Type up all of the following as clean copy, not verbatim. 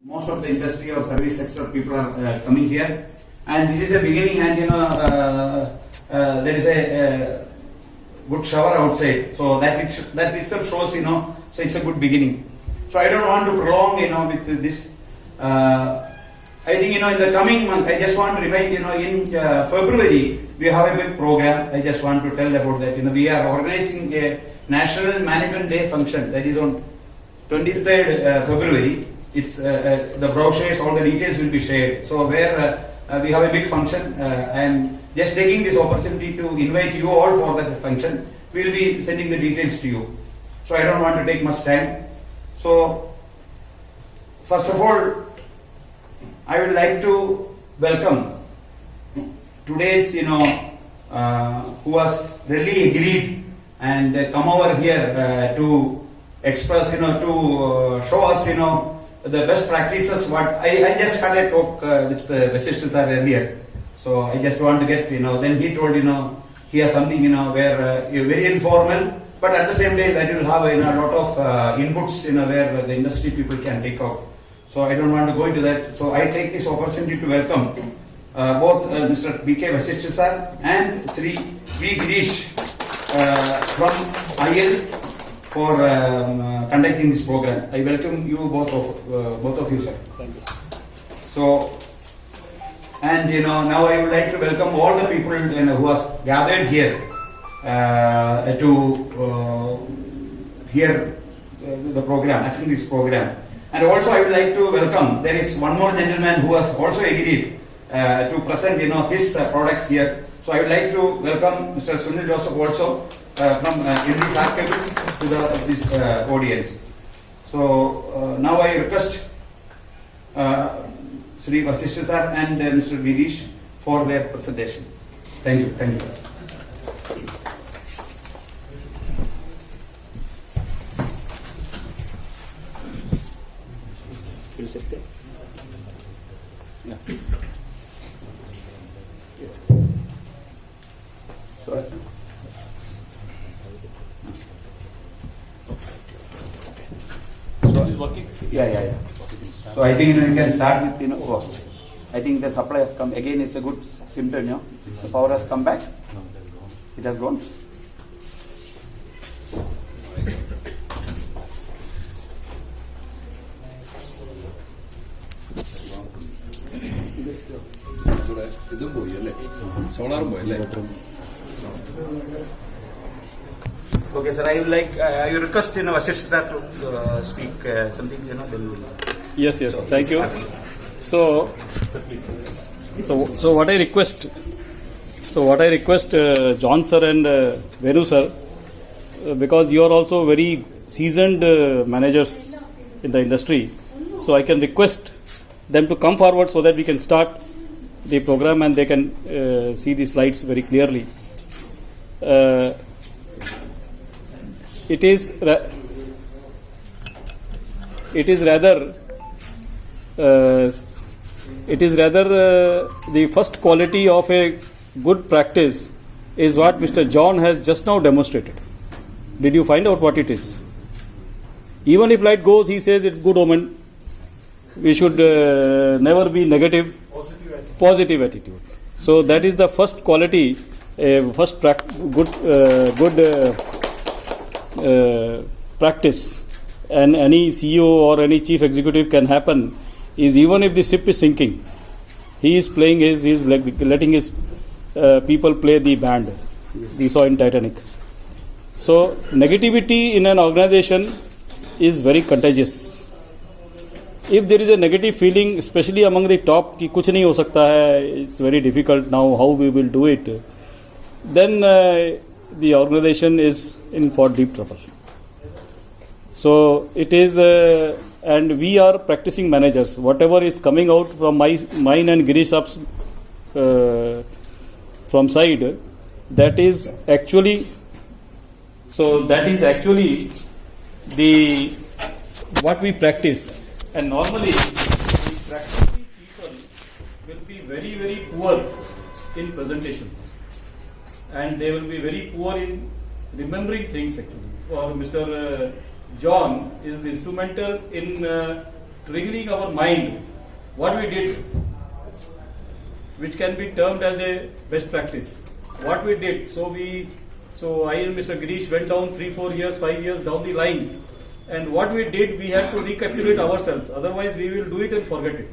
Most of the industry or service sector people are coming here, and this is a beginning. And there is a good shower outside, so that itself shows, so it's a good beginning. So I don't want to prolong, with this. I think, in the coming month, I just want to remind, in February, we have a big program. I just want to tell about that. We are organizing a National Management Day function that is on 23rd February. It's the brochures, all the details will be shared. So where we have a big function, I am just taking this opportunity to invite you all for that function. We will be sending the details to you. So I don't want to take much time. So first of all, I would like to welcome today's, who has really agreed and come over here to express, to show us, the best practices. What I just had a talk with Vasisht sir earlier. So I just want to get, then he told, he has something, where very informal, but at the same time that will have a lot of inputs, where the industry people can take out. So I don't want to go into that. So I take this opportunity to welcome both Mr. PK Vasisht sir and Sri V Gireesh from Addl for conducting this program. I welcome you both of you, sir. Thank you. So, and now I would like to welcome all the people who has gathered here to hear the program, attend this program. And also I would like to welcome, there is one more gentleman who has also agreed to present his products here. So I would like to welcome Mr. Sunil Joseph also from Indies Archives to this audience. So now I request Sri Vasisht sir and Mr. Gireesh for their presentation. Thank you. Thank you. Yeah. Sorry. This is working? Yeah. So I think we can start with, I think the supply has come. Again, it's a good symptom, The power has come back. It has gone. Okay, sir. I would like, I request Vasisht to speak something, then we'll. Yes. So, thank you. So what I request, John sir and Venu sir, because you are also very seasoned managers in the industry, so I can request them to come forward so that we can start the program and they can see the slides very clearly. It is rather the first quality of a good practice is what Mr. John has just now demonstrated. Did you find out what it is? Even if light goes, he says it's good omen. We should never be negative. Positive attitude. So that is the first quality, first good practice, and any CEO or any chief executive can happen is, even if the ship is sinking, he is playing letting his people play the band. We saw in Titanic. So negativity in an organization is very contagious. If there is a negative feeling, especially among the top, कि कुछ नहीं हो सकता है, it's very difficult now, how we will do it, then the organization is in for deep trouble. So it is, and we are practicing managers. Whatever is coming out from mine and Gireesh Up's from side, that is actually the what we practice. And normally, the practicing people will be very, very poor in presentations, and they will be very poor in remembering things actually. For Mr. John is instrumental in triggering our mind, what we did, which can be termed as a best practice. What we did, so I and Mr. Gireesh went down 3, 4 years, 5 years down the line, and what we did, we had to recapitulate ourselves. Otherwise, we will do it and forget it.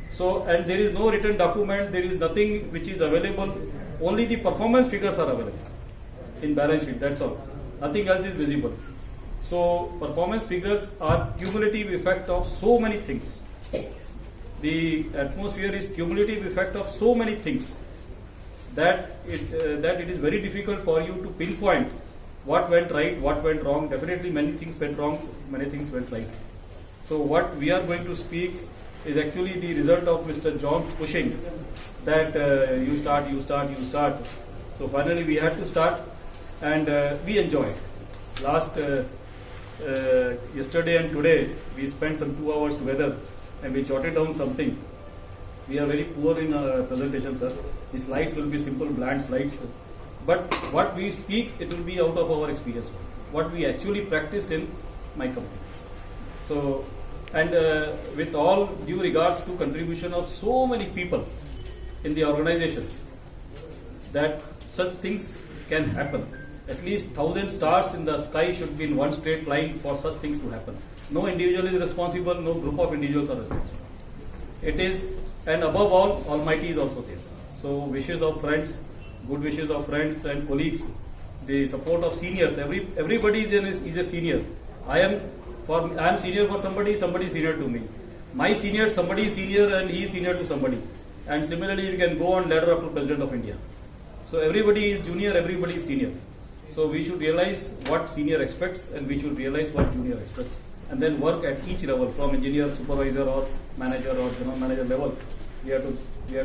So, and there is no written document, there is nothing which is available. Only the performance figures are available in balance sheet. That's all. Nothing else is visible. So, performance figures are cumulative effect of so many things. The atmosphere is cumulative effect of so many things that it is very difficult for you to pinpoint what went right, what went wrong. Definitely many things went wrong, many things went right. So what we are going to speak is actually the result of Mr. John's pushing that you start. So finally we had to start, and we enjoyed. Last yesterday and today we spent some 2 hours together and we jotted down something. We are very poor in presentation, sir. The slides will be simple, bland slides. But what we speak, it will be out of our experience. What we actually practiced in my company. So, and with all due regards to contribution of so many people in the organization, that such things can happen. At least 1,000 stars in the sky should be in one straight line for such things to happen. No individual is responsible, no group of individuals are responsible. It is, and above all, Almighty is also there. So wishes of friends, good wishes of friends and colleagues, the support of seniors. Everybody is a senior. I am senior for somebody, somebody is senior to me. My senior, somebody is senior and he is senior to somebody. And similarly, you can go on ladder up to President of India. So everybody is junior, everybody is senior. So we should realize what senior expects and we should realize what junior expects. And then work at each level, from engineer, supervisor or manager or general manager level. We have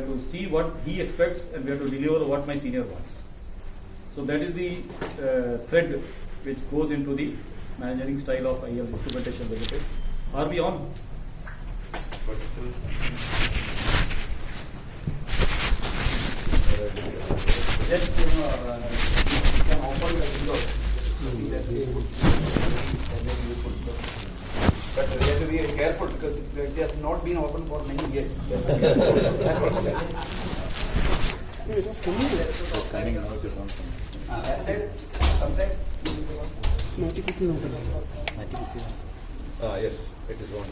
to see what he expects and we have to deliver what my senior wants. So that is the thread which goes into the managing style of IL Instrumentation Ltd. Are we on? Just you can open the window. But we have to be careful because it has not been open for many years. That's it. Sometimes. Yes, it is on.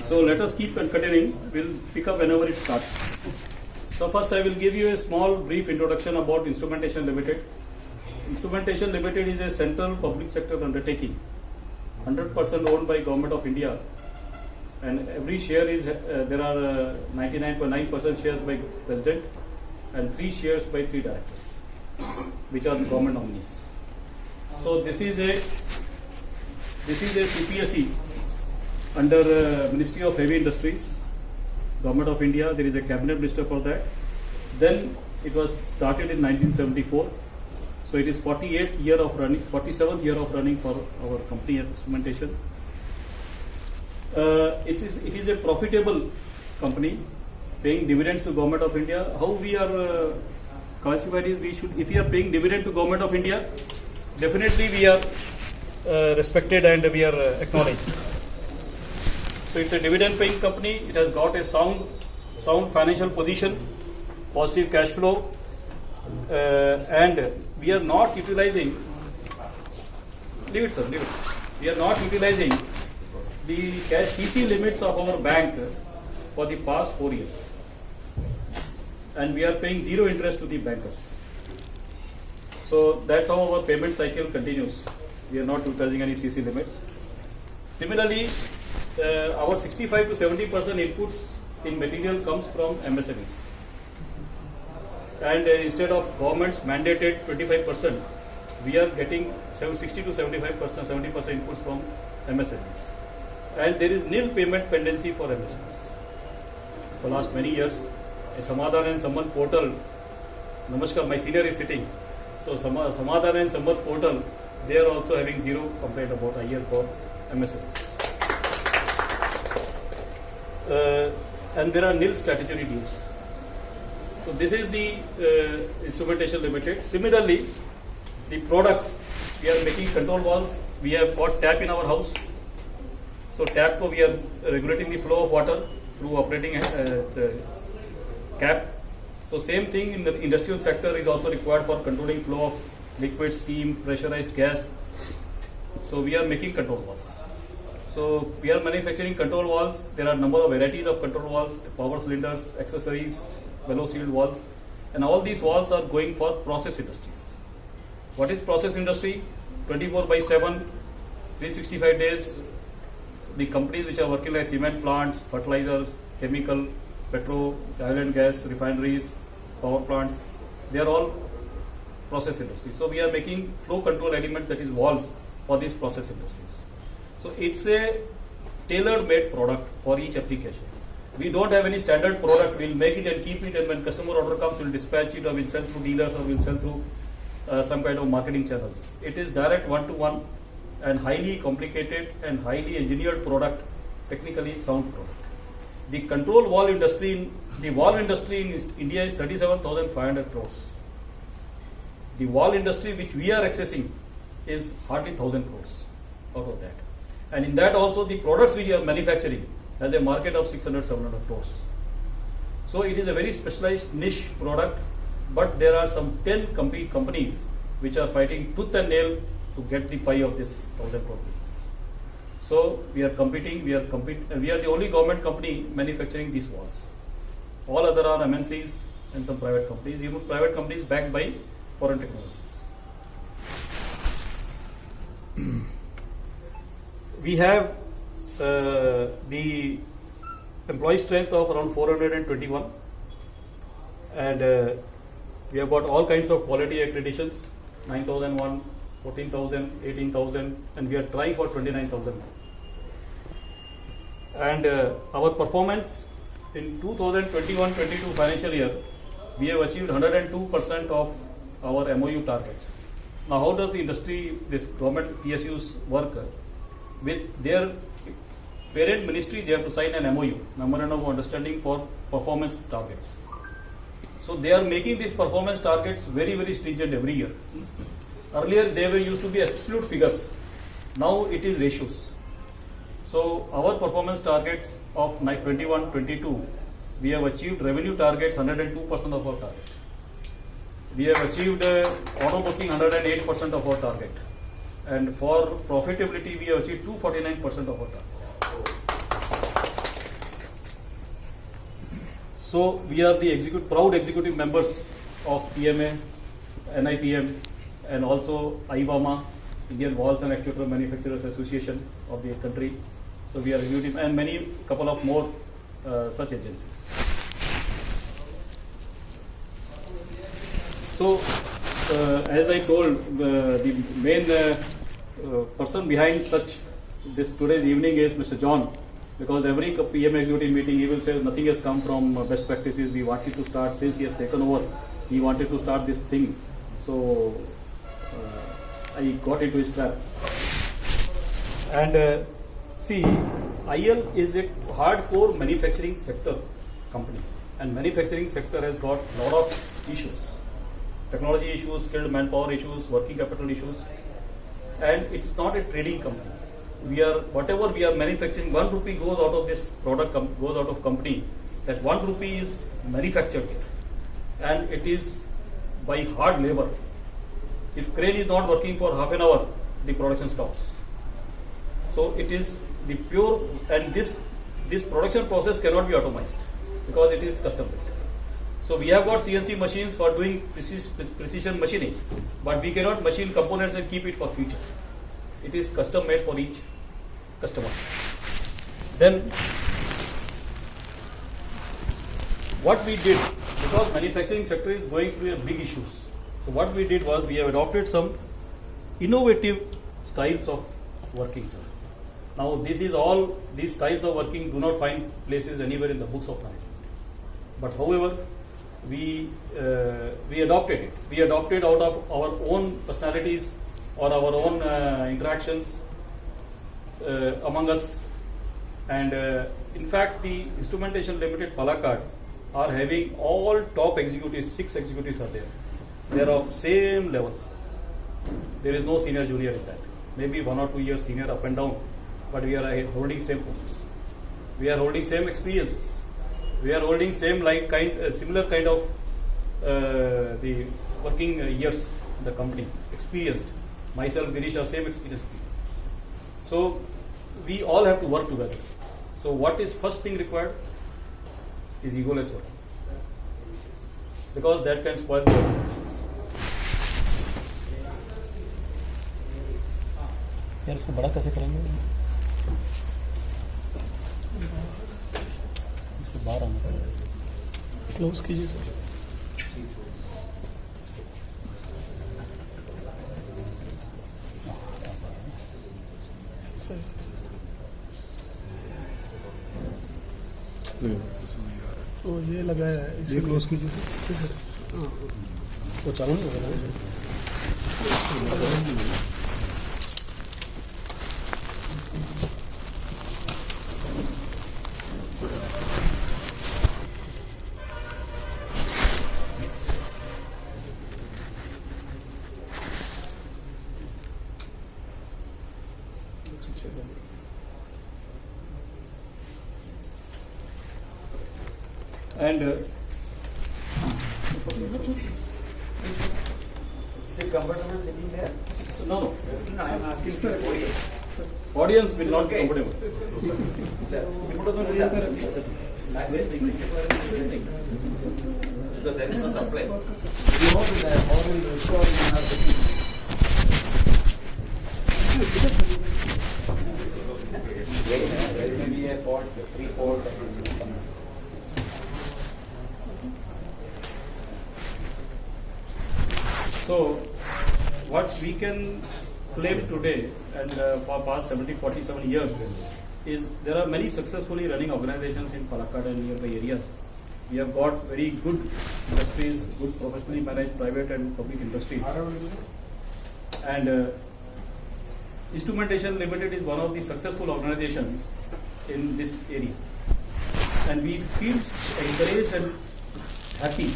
So let us keep continuing. We'll pick up whenever it starts. So first I will give you a small brief introduction about Instrumentation Ltd. Instrumentation Ltd is a central public sector undertaking, 100% owned by Govt of India, and every share is there are 99.9% shares by President and 3 shares by 3 directors, which are the government nominees. So this is a CPSE under Ministry of Heavy Industries, Govt of India. There is a cabinet minister for that. Then it was started in 1974. So it is 47th year of running for our company at Instrumentation. It is a profitable company, paying dividends to Govt of India. How we are classified is, if we are paying dividend to Govt of India, definitely we are respected and we are acknowledged. So it's a dividend paying company. It has got a sound financial position, positive cash flow, and we are not utilizing. Leave it, sir. Leave it. We are not utilizing the cash CC limits of our bank for the past 4 years, and we are paying 0 interest to the bankers. So that's how our payment cycle continues. We are not utilizing any CC limits. Similarly, our 65 to 70% inputs in material comes from MSMEs, and instead of government's mandated 25%, we are getting 60 to 75%, 70% inputs from MSMEs, and there is nil payment pendency for MSMEs. For last many years, a Samadhan and Sammat portal. Namaskar, my senior is sitting. So Samadhan and Sammat portal, they are also having 0 complaint about a year for MSMEs. And there are nil statutory dues. So this is the Instrumentation Limited. Similarly, the products, we are making control valves. We have got tap in our house. So tap we are regulating the flow of water through operating cap. So same thing in the industrial sector is also required for controlling flow of liquid, steam, pressurized gas. So we are making control valves. So we are manufacturing control valves. There are a number of varieties of control valves, power cylinders, accessories, bellow sealed valves, and all these valves are going for process industries. What is process industry? 24/7, 365 days. The companies which are working like cement plants, fertilizers, chemical, petro, oil and gas, refineries, power plants, they are all process industries. So we are making flow control elements, that is valves, for these process industries. So it's a tailor-made product for each application. We don't have any standard product. We'll make it and keep it, and when customer order comes, we'll dispatch it, or we'll sell through dealers, or we'll sell through some kind of marketing channels. It is direct one-to-one and highly complicated and highly engineered product, technically sound product. The control valve industry, the valve industry in India is 37,500 crores. The valve industry which we are accessing is hardly 1,000 crores out of that. And in that also the products which we are manufacturing has a market of 600-700 crores. So it is a very specialized niche product, but there are some 10 companies which are fighting tooth and nail to get the pie of this 1,000 crore business. So we are competing, we are the only government company manufacturing these valves. All other are MNCs and some private companies, even private companies backed by foreign technologies. We have the employee strength of around 421, and we have got all kinds of quality accreditations, 9,001, 14,000, 18,000, and we are trying for 29,000. And our performance in 2021-22 financial year, we have achieved 102% of our MOU targets. Now, how does the industry, this government PSUs work? With their parent ministry, they have to sign an MOU, Memorandum of Understanding for performance targets. So they are making these performance targets very, very stringent every year. Earlier, they were used to be absolute figures. Now it is ratios. So our performance targets of 21-22, we have achieved revenue targets 102% of our target. We have achieved auto booking 108% of our target. And for profitability, we have achieved 249% of our target. So we are the proud executive members of PMA, NIPM, and also IVAMA, Indian Valves and Actuator Manufacturers Association of the country. So we are executive, and couple of more such agencies. So as I told, the main person behind this today's evening is Mr. John, because every PMA executive meeting he will say nothing has come from best practices. We wanted to start, since he has taken over, he wanted to start this thing. So I got into his trap. And see, IL is a hardcore manufacturing sector company, and manufacturing sector has got a lot of issues. Technology issues, skilled manpower issues, working capital issues, and it's not a trading company. Whatever we are manufacturing, 1 rupee goes out of this product, goes out of company. That 1 rupee is manufactured here, and it is by hard labor. If crane is not working for half an hour, the production stops. So it is the pure, and this production process cannot be automized because it is custom made. So we have got CNC machines for doing precision machining, but we cannot machine components and keep it for future. It is custom made for each customer. Then what we did, because manufacturing sector is going through big issues, so what we did was we have adopted some innovative styles of working, sir. Now these styles of working do not find places anywhere in the books of management. But however, we adopted it. We adopted out of our own personalities or our own interactions among us. And in fact, the Instrumentation Ltd Palakkad are having all top executives, 6 executives are there. They are of same level. There is no senior junior in that. Maybe 1 or 2 years senior up and down, but we are holding same posts. We are holding same experiences. We are holding same similar kind of the working years in the company, experienced. Myself, Gireesh are same experienced people. So we all have to work together. So what is first thing required is egoless work, because that can spoil the organizations. यार इसको बड़ा कैसे करेंगे? इसको बाहर आना पड़ेगा. Close कीजिए सर. तो ये लगाया है, इसे क्लोज कीजिए सर. हाँ, वो चालू नहीं होगा ना? And Is it comfortable sitting there? no, No, I am asking for the audience. audience will not be Okay. comfortable. Because there is no supply. You know that how will you restore in our city? There may be a port, 3 ports. So what we can claim today and for past 47 years is there are many successfully running organizations in Palakkad and nearby areas. We have got very good industries, good professionally managed private and public industries. And Instrumentation Ltd is one of the successful organizations in this area. And we feel encouraged and happy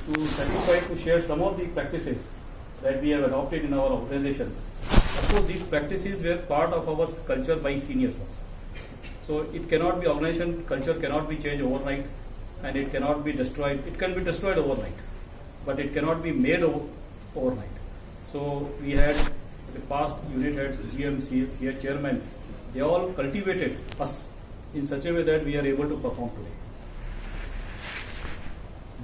to satisfied to share some of the practices that we have adopted in our organization. Of course, these practices were part of our culture by seniors also. So it cannot be, organization culture cannot be changed overnight, and it cannot be destroyed. It can be destroyed overnight, but it cannot be made overnight. So we had the past unit heads, GM, chairmen, they all cultivated us in such a way that we are able to perform today.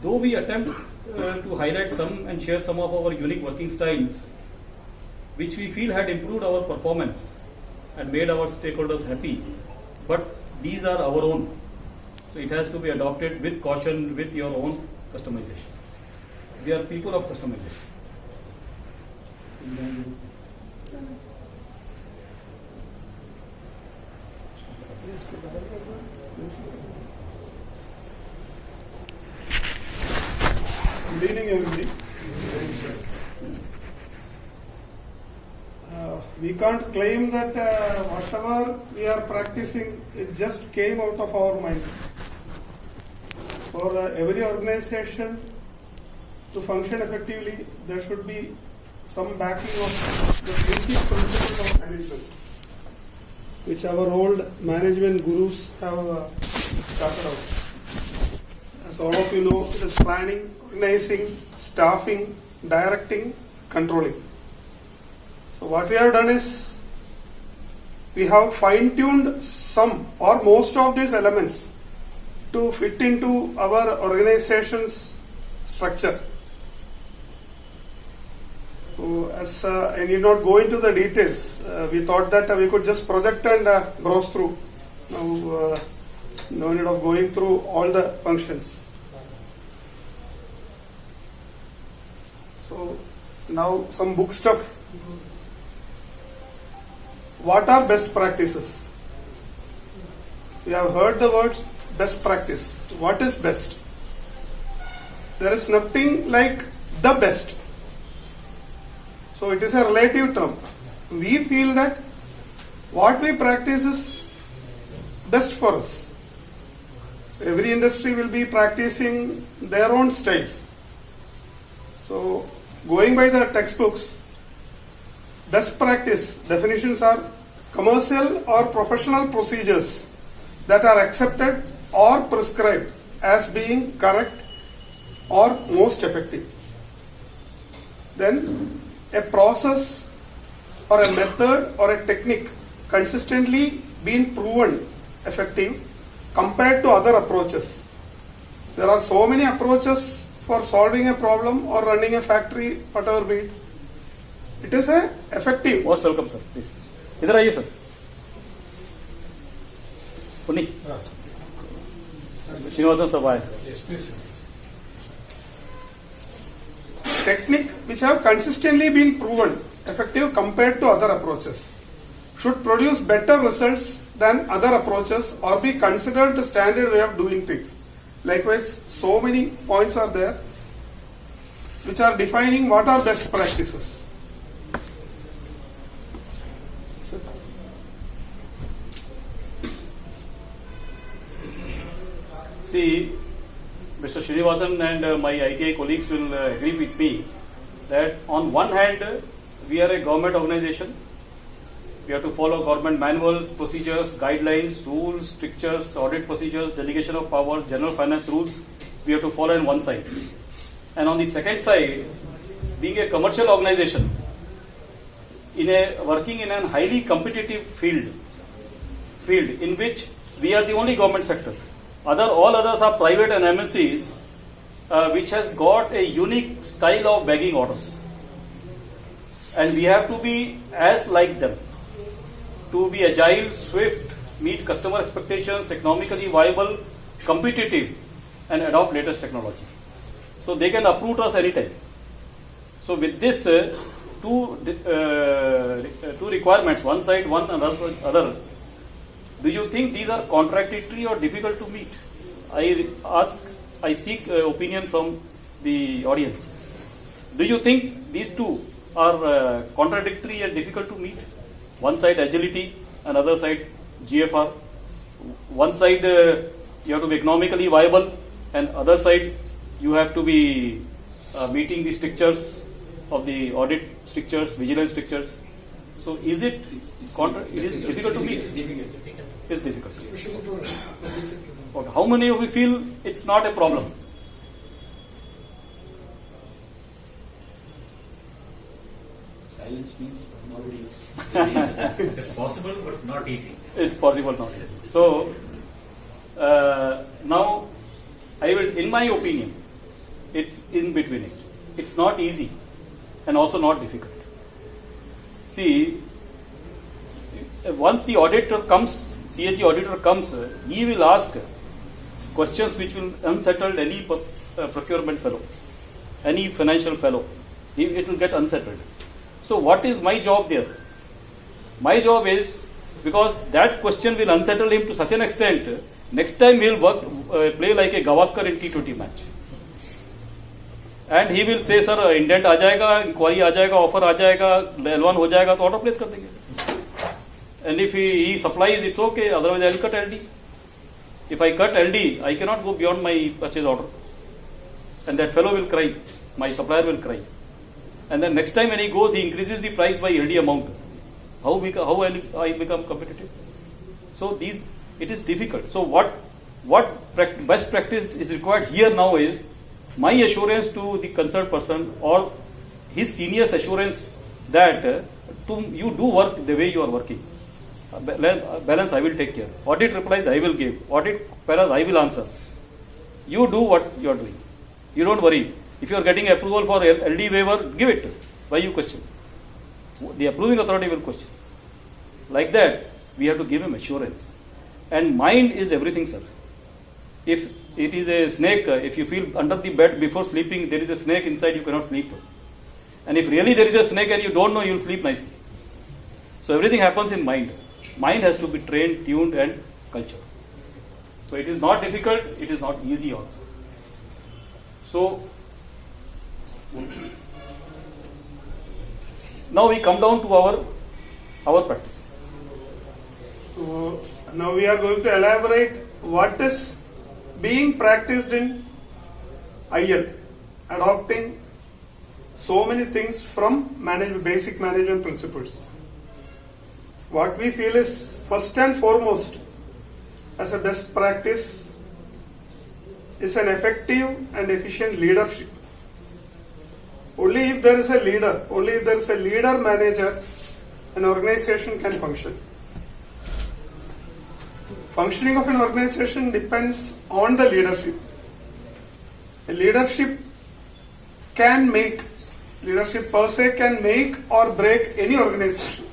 Though we attempt to highlight some and share some of our unique working styles, which we feel had improved our performance and made our stakeholders happy, but these are our own. So it has to be adopted with caution, with your own customization. We are people of customization. Good evening, everybody. We can't claim that whatever we are practicing, it just came out of our minds. For every organization to function effectively, there should be some backing of the basic principles of management, which our old management gurus have started out. As all of you know, it is planning, organizing, staffing, directing, controlling. So what we have done is, we have fine-tuned some or most of these elements to fit into our organization's structure. So as I need not go into the details, we thought that we could just project and browse through. Now, no need of going through all the functions. So now some book stuff. What are best practices? We have heard the words best practice. What is best? There is nothing like the best. So it is a relative term. We feel that what we practice is best for us. every industry will be practicing their own styles. So, going by the textbooks, best practice definitions are commercial or professional procedures that are accepted or prescribed as being correct or most effective. Then, a process or a method or a technique consistently being proven effective compared to other approaches. There are so many approaches for solving a problem or running a factory, whatever be it. It is a effective. Most welcome, sir. Please. इधर आइए sir. पुनी. श्रीनिवासन सब आए. Technique which have consistently been proven effective compared to other approaches should produce better results than other approaches or be considered the standard way of doing things. Likewise, so many points are there which are defining what are best practices. See, Mr. Srinivasan and my ITI colleagues will agree with me that on one hand, we are a government organization. We have to follow government manuals, procedures, guidelines, rules, strictures, audit procedures, delegation of powers, general finance rules. We have to follow on one side. And on the second side, being a commercial organization, working in a highly competitive field in which we are the only government sector. All others are private and MNCs, which has got a unique style of bagging orders. And we have to be as like them. To be agile, swift, meet customer expectations, economically viable, competitive, and adopt latest technology. So they can uproot us anytime. So with this two requirements, one side, one other, do you think these are contradictory or difficult to meet? I seek opinion from the audience. Do you think these two are contradictory and difficult to meet? One side agility, another side GFR. One side you have to be economically viable, and other side you have to be meeting the strictures of the audit strictures, vigilance strictures. So is it difficult to meet? It's difficult. Especially for public sector. Okay. How many of you feel it's not a problem? Silence means not easy. It's possible but not easy. It's possible, not easy. So now I will, in my opinion, it's in between it. It's not easy and also not difficult. See, once the auditor comes, CAG auditor comes, he will ask questions which will unsettle any procurement fellow, any financial fellow. It will get unsettled. So what is my job there? My job is, because that question will unsettle him to such an extent, next time he will play like a Gavaskar in T20 match. And he will say, sir, indent आ जाएगा, inquiry आ जाएगा, offer आ जाएगा, L1 हो जाएगा, तो order place कर देंगे. And if he supplies, it's okay, otherwise I will cut LD. If I cut LD, I cannot go beyond my purchase order. And that fellow will cry, my supplier will cry. And then next time when he goes, he increases the price by LD amount. How I become competitive? So it is difficult. So what best practice is required here now is my assurance to the concerned person or his senior's assurance that you do work the way you are working. Balance I will take care. Audit replies I will give. Audit paras I will answer. You do what you are doing. You don't worry. If you are getting approval for LD waiver, give it. Why you question? The approving authority will question. Like that, we have to give him assurance. And mind is everything, sir. If it is a snake, if you feel under the bed before sleeping, there is a snake inside, you cannot sleep. And if really there is a snake and you don't know, you will sleep nicely. So everything happens in mind. Mind has to be trained, tuned and cultured. So it is not difficult, it is not easy also. So now we come down to our practices. So now we are going to elaborate what is being practiced in IL, adopting so many things from basic management principles. What we feel is, first and foremost, as a best practice, is an effective and efficient leadership. Only if there is a leader, only if there is a leader manager, an organization can function. Functioning of an organization depends on the leadership. A leadership per se can make or break any organization.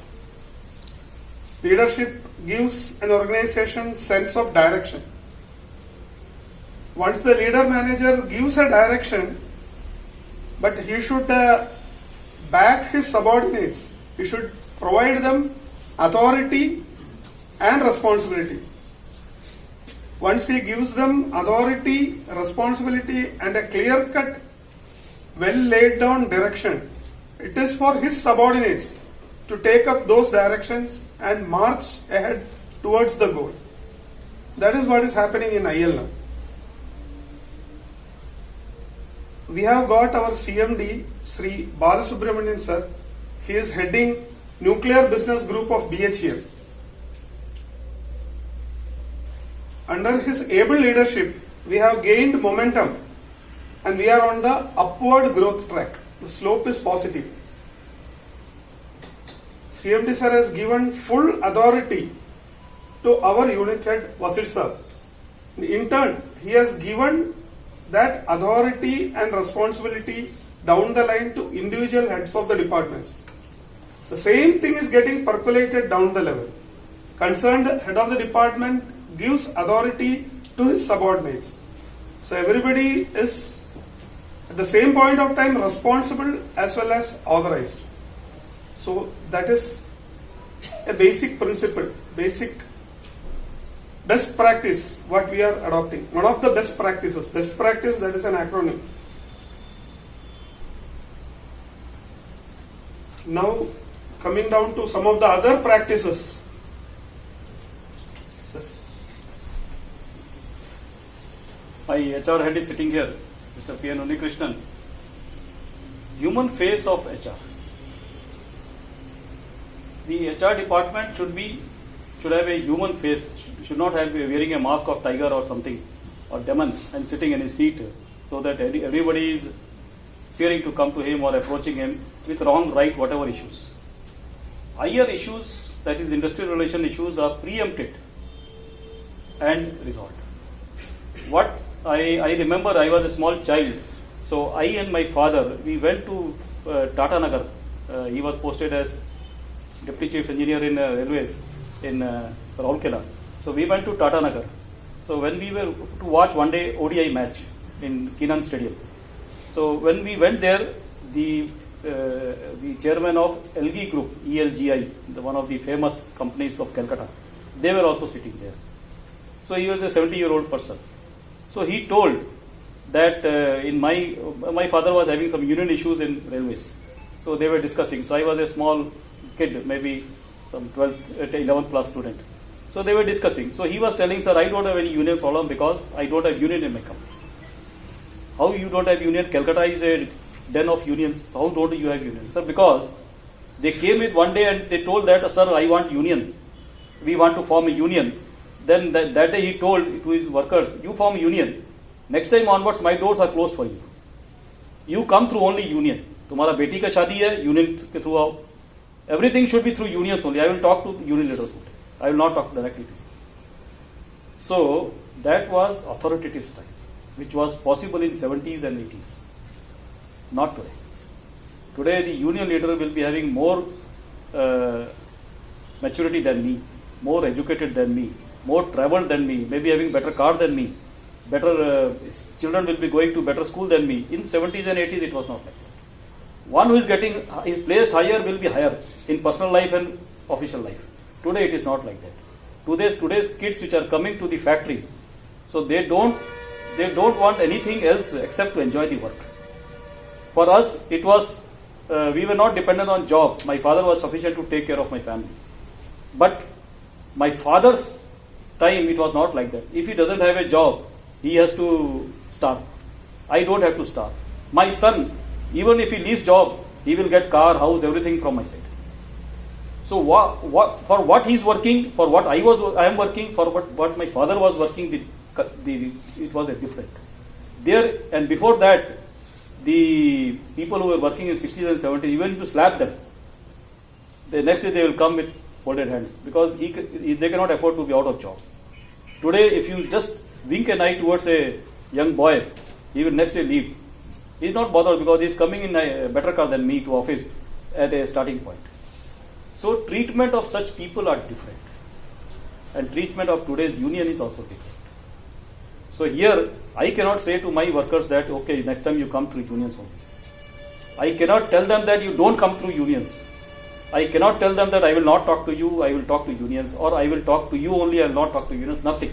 Leadership gives an organization sense of direction. Once the leader manager gives a direction, but he should back his subordinates. He should provide them authority and responsibility. Once he gives them authority, responsibility and a clear-cut, well laid down direction, it is for his subordinates to take up those directions and march ahead towards the goal. That is what is happening in IL now. We have got our CMD, Sri Balasubramanian sir. He is heading Nuclear Business Group of BHEL. Under his able leadership, we have gained momentum and we are on the upward growth track. The slope is positive. CMD sir has given full authority to our unit head Vasisht sir. In turn, he has given that authority and responsibility down the line to individual heads of the departments. The same thing is getting percolated down the level. Concerned head of the department gives authority to his subordinates. So everybody is at the same point of time responsible as well as authorized. So that is a basic principle, basic best practice what we are adopting. One of the best practices. Best practice, that is an acronym. Now coming down to some of the other practices. My HR head is sitting here, Mr. P. N. Unikrishnan. Human face of HR. The HR department should have a human face. Should not have wearing a mask of tiger or something or demon and sitting in his seat, so that everybody is fearing to come to him or approaching him with wrong, right, whatever issues. Higher issues, that is industrial relation issues, are preempted and resolved. What I remember, I was a small child, so I and my father, we went to Tata Nagar. He was posted as Deputy Chief Engineer in Railways in Palakkad. So we went to Tata Nagar. So when we were to watch one day ODI match in Keenan Stadium. So when we went there, the chairman of LG Group, ELGI, one of the famous companies of Calcutta, they were also sitting there. So he was a 70-year-old person. So he told that in my father was having some union issues in railways. So they were discussing. So I was a small kid, maybe some 12th, 11th class student. So they were discussing. So he was telling, sir, I don't have any union problem because I don't have union in my company. How you don't have union? Calcutta is a den of unions. How don't you have union? Sir, because they came with one day and they told that, sir, I want union. We want to form a union. Then that day he told to his workers, you form a union. Next time onwards, my doors are closed for you. You come through only union. Tumhara beti ka shadi hai, union ke through aao. Everything should be through unions only. I will talk to union leaders only. I will not talk directly to you. So that was authoritative style, which was possible in 70s and 80s. Not today. Today the union leader will be having more maturity than me, more educated than me, more traveled than me, maybe having better car than me, better children will be going to better school than me. In 70s and 80s it was not like that. One who is placed higher will be higher in personal life and official life. Today it is not like that. Today's kids which are coming to the factory, so they don't want anything else except to enjoy the work. For us, it was we were not dependent on job. My father was sufficient to take care of my family. But my father's time, it was not like that. If he doesn't have a job, he has to starve. I don't have to starve. My son, even if he leaves job, he will get car, house, everything from my side. So for what he is working, for what I am working, for what my father was working, it was a different. There and before that, the people who were working in 60s and 70s, even if you slap them, the next day they will come with folded hands because they cannot afford to be out of job. Today, if you just wink an eye towards a young boy, he will next day leave. He is not bothered because he is coming in a better car than me to office at a starting point. So treatment of such people are different, and treatment of today's union is also different. So here, I cannot say to my workers that, okay, next time you come through unions only. I cannot tell them that you don't come through unions. I cannot tell them that I will not talk to you, I will talk to unions, or I will talk to you only, I will not talk to unions, nothing.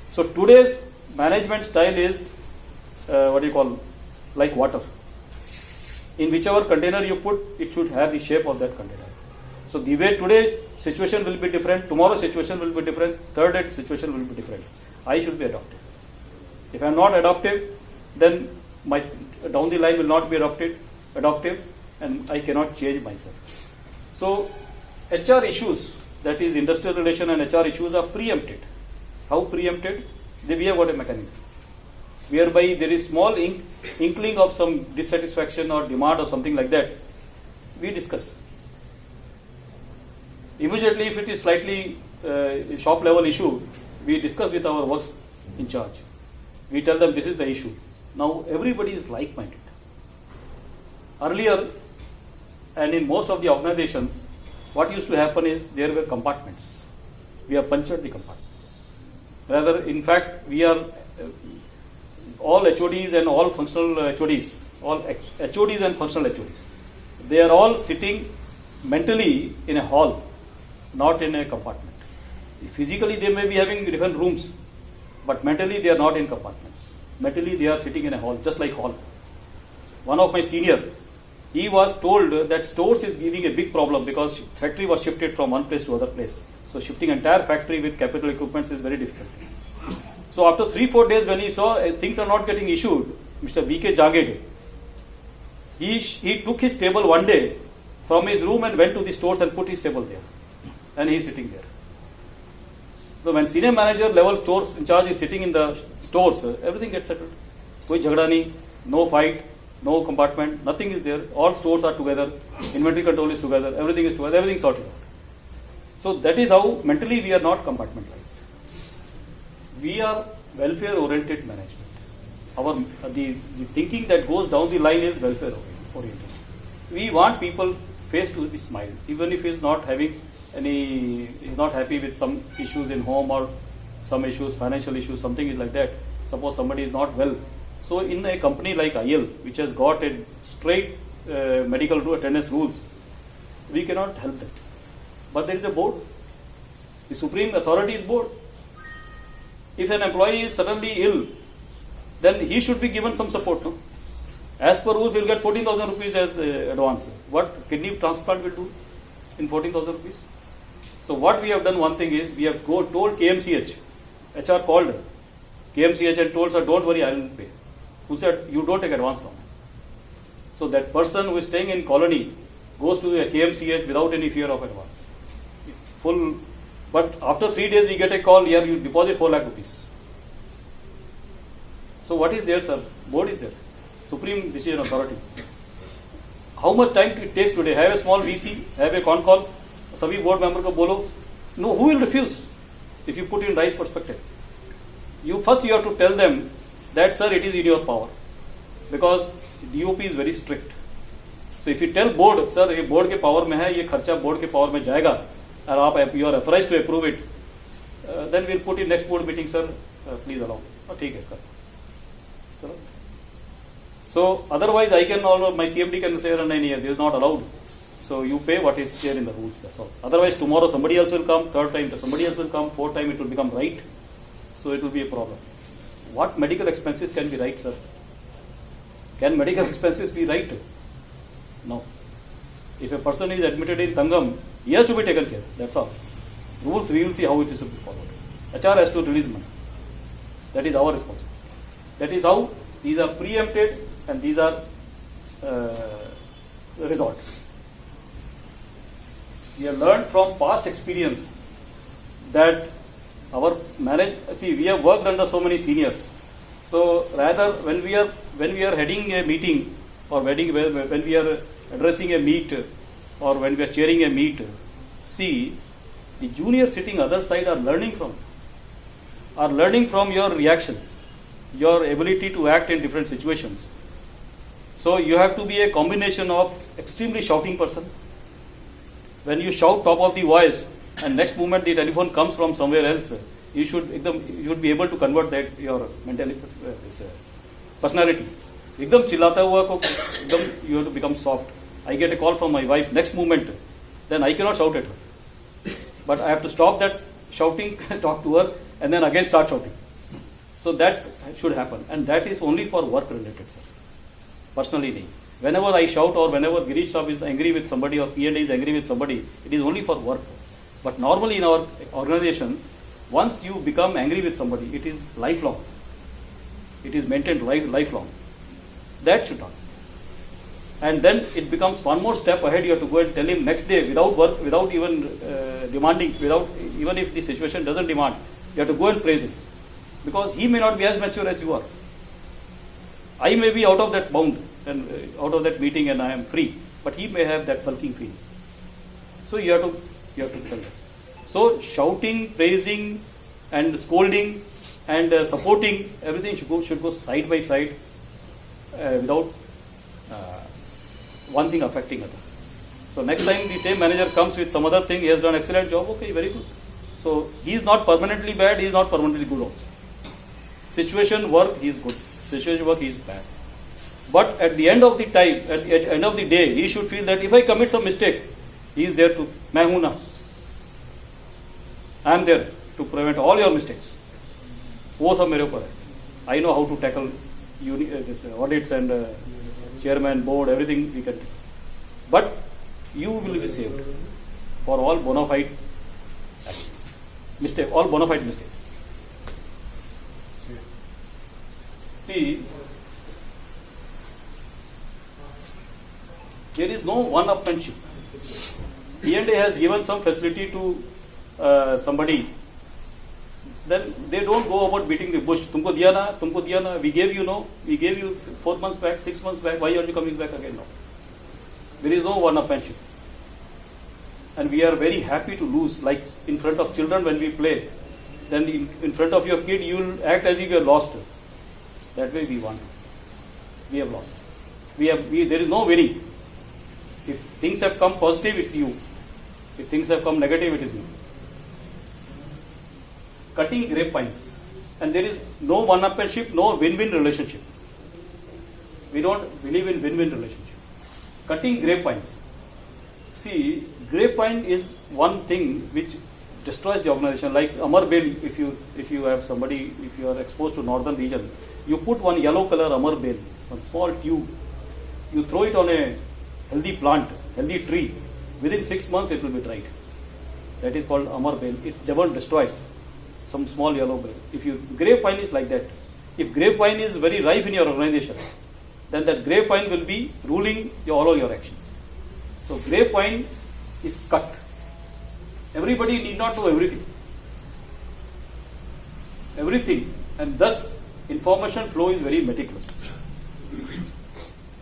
So today's management style is, like water. In whichever container you put, it should have the shape of that container. So the way today's situation will be different, tomorrow's situation will be different, third day situation will be different. I should be adaptive. If I am not adaptive, then my down the line will not be adaptive, and I cannot change myself. So HR issues, that is industrial relation and HR issues, are preempted. How preempted? We have got a mechanism whereby there is small inkling of some dissatisfaction or demand or something like that. We discuss. Immediately, if it is slightly shop level issue, we discuss with our works in charge. We tell them this is the issue. Now everybody is like-minded. Earlier, and in most of the organizations, what used to happen is there were compartments. We have punctured the compartments. Rather, in fact, we are all HODs and all functional HODs, all HODs and functional HODs. They are all sitting mentally in a hall, not in a compartment. Physically, they may be having different rooms, but mentally they are not in compartments. Mentally, they are sitting in a hall, just like hall. One of my senior, he was told that stores is giving a big problem because factory was shifted from one place to other place. So shifting entire factory with capital equipments is very difficult. So after 3-4 days, when he saw things are not getting issued, Mr. PK Vasisht, he took his table one day from his room and went to the stores and put his table there, and he is sitting there. So when senior manager level stores in charge is sitting in the stores, everything gets settled. Koi jhagda nahi, no fight, no compartment, nothing is there. All stores are together, inventory control is together, everything is together, everything sorted out. So that is how mentally we are not compartmentalized. We are welfare-oriented management. The thinking that goes down the line is welfare-oriented. We want people face to be smile, even if he is not having any, is not happy with some issues in home or some issues, financial issues, something is like that. Suppose somebody is not well. So in a company like IL, which has got a straight medical attendance rules, we cannot help them. But there is a board. The supreme authority is board. If an employee is suddenly ill, then he should be given some support. No? As per rules, he will get 14,000 rupees as advance. What kidney transplant will do in 14,000 rupees? So what we have done, one thing is, we have told KMCH, HR called KMCH and told her, don't worry, I will pay. Who said, you don't take advance from me. So that person who is staying in colony goes to a KMCH without any fear of advance. Full. But after 3 days we get a call, here you deposit 4 lakh rupees. So what is there, sir? Board is there. Supreme Decision Authority. How much time it takes today? Have a small VC, have a con call, sabhi board member ko bolo. No, who will refuse? If you put in right perspective. You have to tell them that, sir, it is in your power. Because DOP is very strict. So if you tell board, sir, ये board के power में है, ये खर्चा board के power में जाएगा, and आप you are authorized to approve it, then we'll put in next board meeting, sir, please allow. ठीक है, sir. So otherwise, I can my CMD can say, no, this is not allowed. So you pay what is there in the rules. That's all. Otherwise, tomorrow somebody else will come. Third time somebody else will come. Fourth time it will become right. So it will be a problem. What medical expenses can be right, sir? Can medical expenses be right? No. If a person is admitted in Tangam, he has to be taken care. That's all. Rules, we will see how it is to be followed. HR has to release money. That is our responsibility. That is how these are preempted and these are resolved. We have learned from past experience that our we have worked under so many seniors. So rather, when we are heading a meeting or when we are addressing a meet or when we are chairing a meet, see, the juniors sitting other side are learning from your reactions, your ability to act in different situations. So you have to be a combination of extremely shouting person. When you shout top of the voice and next moment the telephone comes from somewhere else, you should be able to convert that your mentality, personality. Ekdam chillata hua ko, ekdam you have to become soft. I get a call from my wife, next moment, then I cannot shout at her. But I have to stop that shouting, talk to her, and then again start shouting. So that should happen, and that is only for work related, sir. Personally, whenever I shout or whenever Gireesh Saab is angry with somebody or P&A is angry with somebody, it is only for work. But normally in our organizations, once you become angry with somebody, it is lifelong. It is maintained lifelong. That should not. And then it becomes one more step ahead. You have to go and tell him next day without work, without even demanding, even if the situation doesn't demand, you have to go and praise him. Because he may not be as mature as you are. I may be out of that bound and out of that meeting and I am free, but he may have that sulking feeling. So you have to tell them. So shouting, praising, and scolding and supporting, everything should go side by side without one thing affecting other. So next time the same manager comes with some other thing, he has done excellent job, okay, very good. So he is not permanently bad, he is not permanently good also. Situation work, he is good. Situation work, he is bad. But at the end of the time, at the end of the day, he should feel that if I commit some mistake, he is there to, main hu na. I am there to prevent all your mistakes. वो सब मेरे ऊपर है. I know how to tackle this audits and chairman, board, everything we can do. But you will be saved for all bona fide actions. All bona fide mistakes. See, there is no one-upmanship. P&A has given some facility to somebody. Then they don't go about beating the bush. Tumko diya na, we gave you 4 months back, 6 months back, why are you coming back again now? There is no one-upmanship. And we are very happy to lose, like in front of children when we play. Then in front of your kid, you will act as if you are lost. That way we won. We have lost. There is no winning. If things have come positive, it's you. If things have come negative, it is me. Cutting grapevines. And there is no one-upmanship, no win-win relationship. We don't believe in win-win relationship. Cutting grapevines. See, grapevine is one thing which destroys the organization. Like Amar Bale, if you have somebody, if you are exposed to northern region, you put one yellow color Amar Bale, one small tube, you throw it on a healthy plant, healthy tree, within 6 months it will be dried. That is called Amar Bale. It never destroys. Some small yellow bale. Grapevine is like that. If grapevine is very ripe in your organization, then that grapevine will be ruling all your actions. So grapevine is cut. Everybody need not know everything. And thus information flow is very meticulous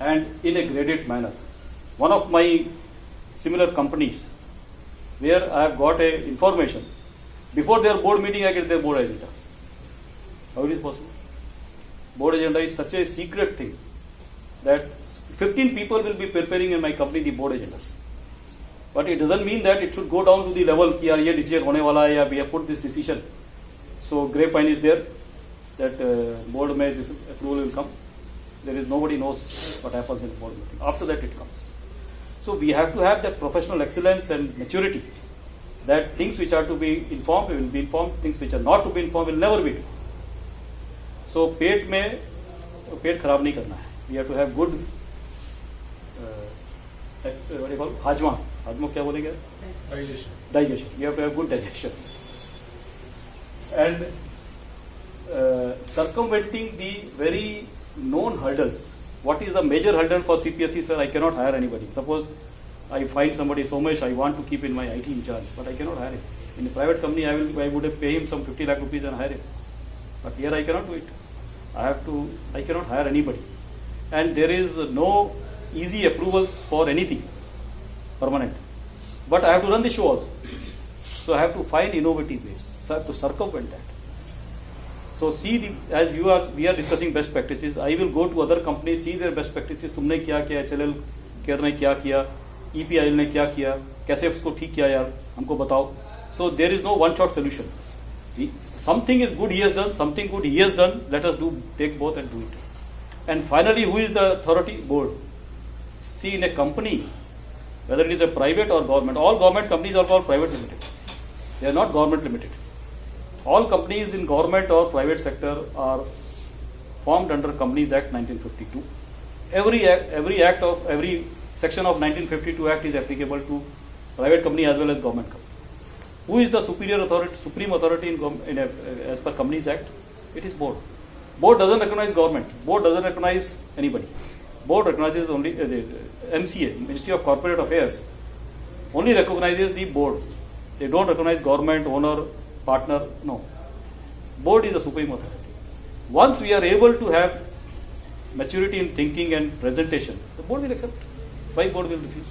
and in a graded manner. One of my similar companies where I have got a information, before their board meeting I get their board agenda. How it is possible? Board agenda is such a secret thing that 15 people will be preparing in my company the board agendas. But it doesn't mean that it should go down to the level कि यार ये decision होने वाला है या we have put this decision. So grapevine is there that board may this approval will come. There is nobody knows what happens in board meeting. After that it comes. So we have to have that professional excellence and maturity. That things which are to be informed will be informed, things which are not to be informed will never be. So पेट खराब नहीं करना है. We have to have good what do you call hajma क्या बोलेंगे? Digestion. You have to have good digestion. And circumventing the very known hurdles. What is a major hurdle for CPSE, sir? I cannot hire anybody. Suppose I find somebody so much I want to keep in my IT in charge, but I cannot hire him. In a private company, I would have pay him some 50 lakh rupees and hire him. But here I cannot do it. I cannot hire anybody. And there is no easy approvals for anything permanent. But I have to run the show also. So I have to find innovative ways to circumvent that. So we are discussing best practices. I will go to other companies, see their best practices. तुमने क्या किया, HLL care ने क्या किया, EPIL ने क्या किया, कैसे उसको ठीक किया यार, हमको बताओ. So there is no one-shot solution. Something is good he has done, something good he has done. Let us take both and do it. And finally, who is the authority? Board. See, in a company, whether it is a private or government, all government companies are called private limited. They are not government limited. All companies in government or private sector are formed under Companies Act 1952. Every section of 1952 Act is applicable to private company as well as government company. Who is the supreme authority as per Companies Act? It is board. Board doesn't recognize government. Board doesn't recognize anybody. Board recognizes only MCA, Ministry of Corporate Affairs, only recognizes the board. They don't recognize government, owner, partner, no. Board is the supreme authority. Once we are able to have maturity in thinking and presentation, the board will accept. Why board will refuse?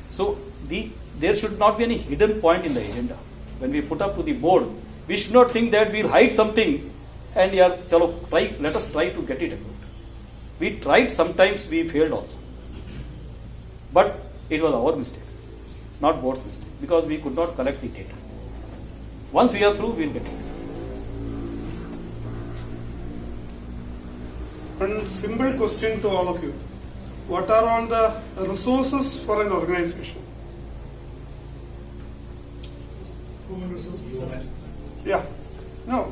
So there should not be any hidden point in the agenda. When we put up to the board, we should not think that we'll hide something and let us try to get it approved. We tried, sometimes we failed also. But it was our mistake, not board's mistake, because we could not collect the data. Once we are through, we will get it. One simple question to all of you. What are all the resources for an organization? Human resources. Yeah. No,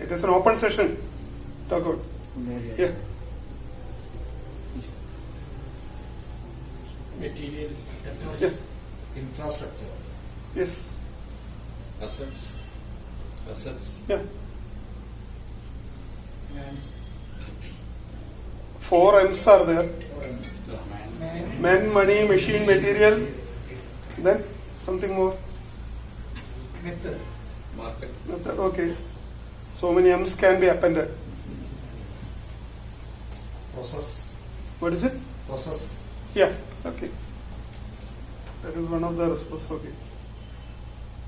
it is an open session. Talk about. Yeah. Material, technology, Yeah. infrastructure, Yes. assets, Yeah. 4 M's are there. Men, money, machine, material. Then something more. market, Method. Okay. So many M's can be appended. process, What is it? process. Yeah. Okay. That is one of the responses. Okay.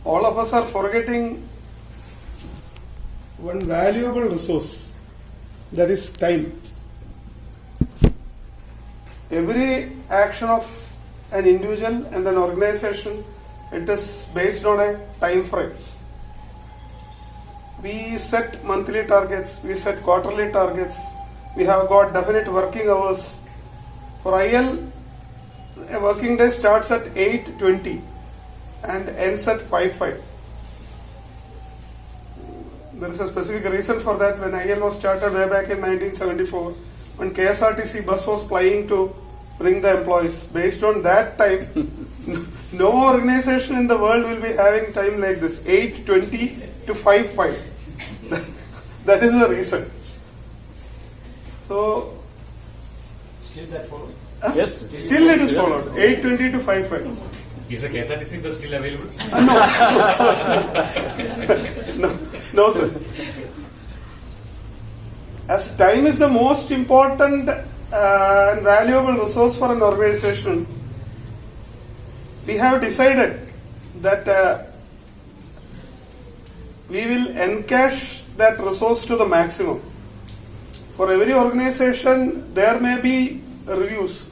All of us are forgetting one valuable resource, that is time. Every action of an individual and an organization, it is based on a time frame. We set monthly targets, we set quarterly targets, we have got definite working hours. For IL, a working day starts at 8:20 and ends at 5:05. There is a specific reason for that. When IL was started way back in 1974, when KSRTC bus was plying to bring the employees, based on that time, no organization in the world will be having time like this, 8:20 to 5:05. That is the reason. So, Still that following? Yes. still it is followed, 8:20 to 5:05. Is the KSRTC bus still available? No, sir. As time is the most important and valuable resource for an organization, we have decided that we will encash that resource to the maximum. For every organization, there may be reviews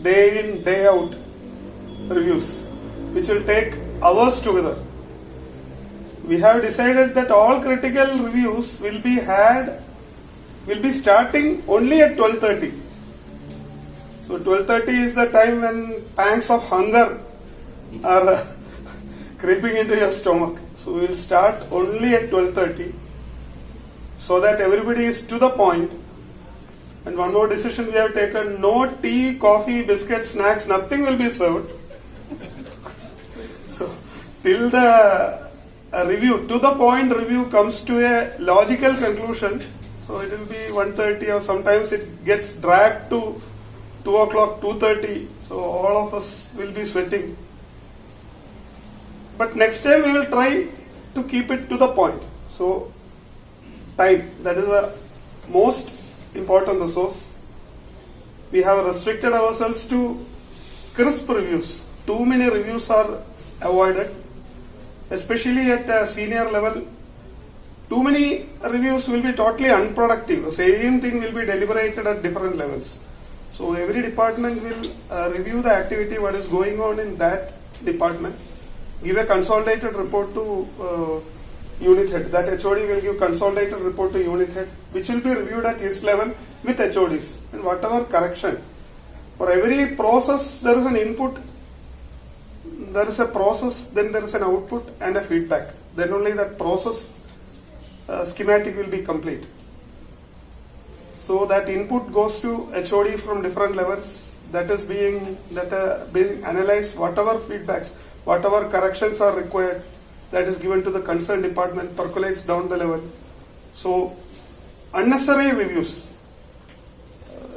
day in, day out, reviews, which will take hours together. We have decided that all critical reviews will be starting only at 12:30. So 12:30 is the time when pangs of hunger are creeping into your stomach. So we will start only at 12:30 so that everybody is to the point. And one more decision we have taken: no tea, coffee, biscuits, snacks, nothing will be served. So till the a review, to the point review comes to a logical conclusion, so it will be 1:30 or sometimes it gets dragged to 2 o'clock, 2:30, so all of us will be sweating. But next time we will try to keep it to the point. So time, that is the most important resource. We have restricted ourselves to crisp reviews. Too many reviews are avoided, especially at a senior level. Too many reviews will be totally unproductive. The same thing will be deliberated at different levels. So every department will review the activity, what is going on in that department, give a consolidated report to unit head. That HOD will give consolidated report to unit head, which will be reviewed at his level with HODs. And whatever correction, for every process there is an input, there is a process, then there is an output and a feedback. Then only that process schematic will be complete. So that input goes to HOD from different levels. That is being analyzed. Whatever feedbacks, whatever corrections are required, that is given to the concerned department, percolates down the level. So unnecessary reviews.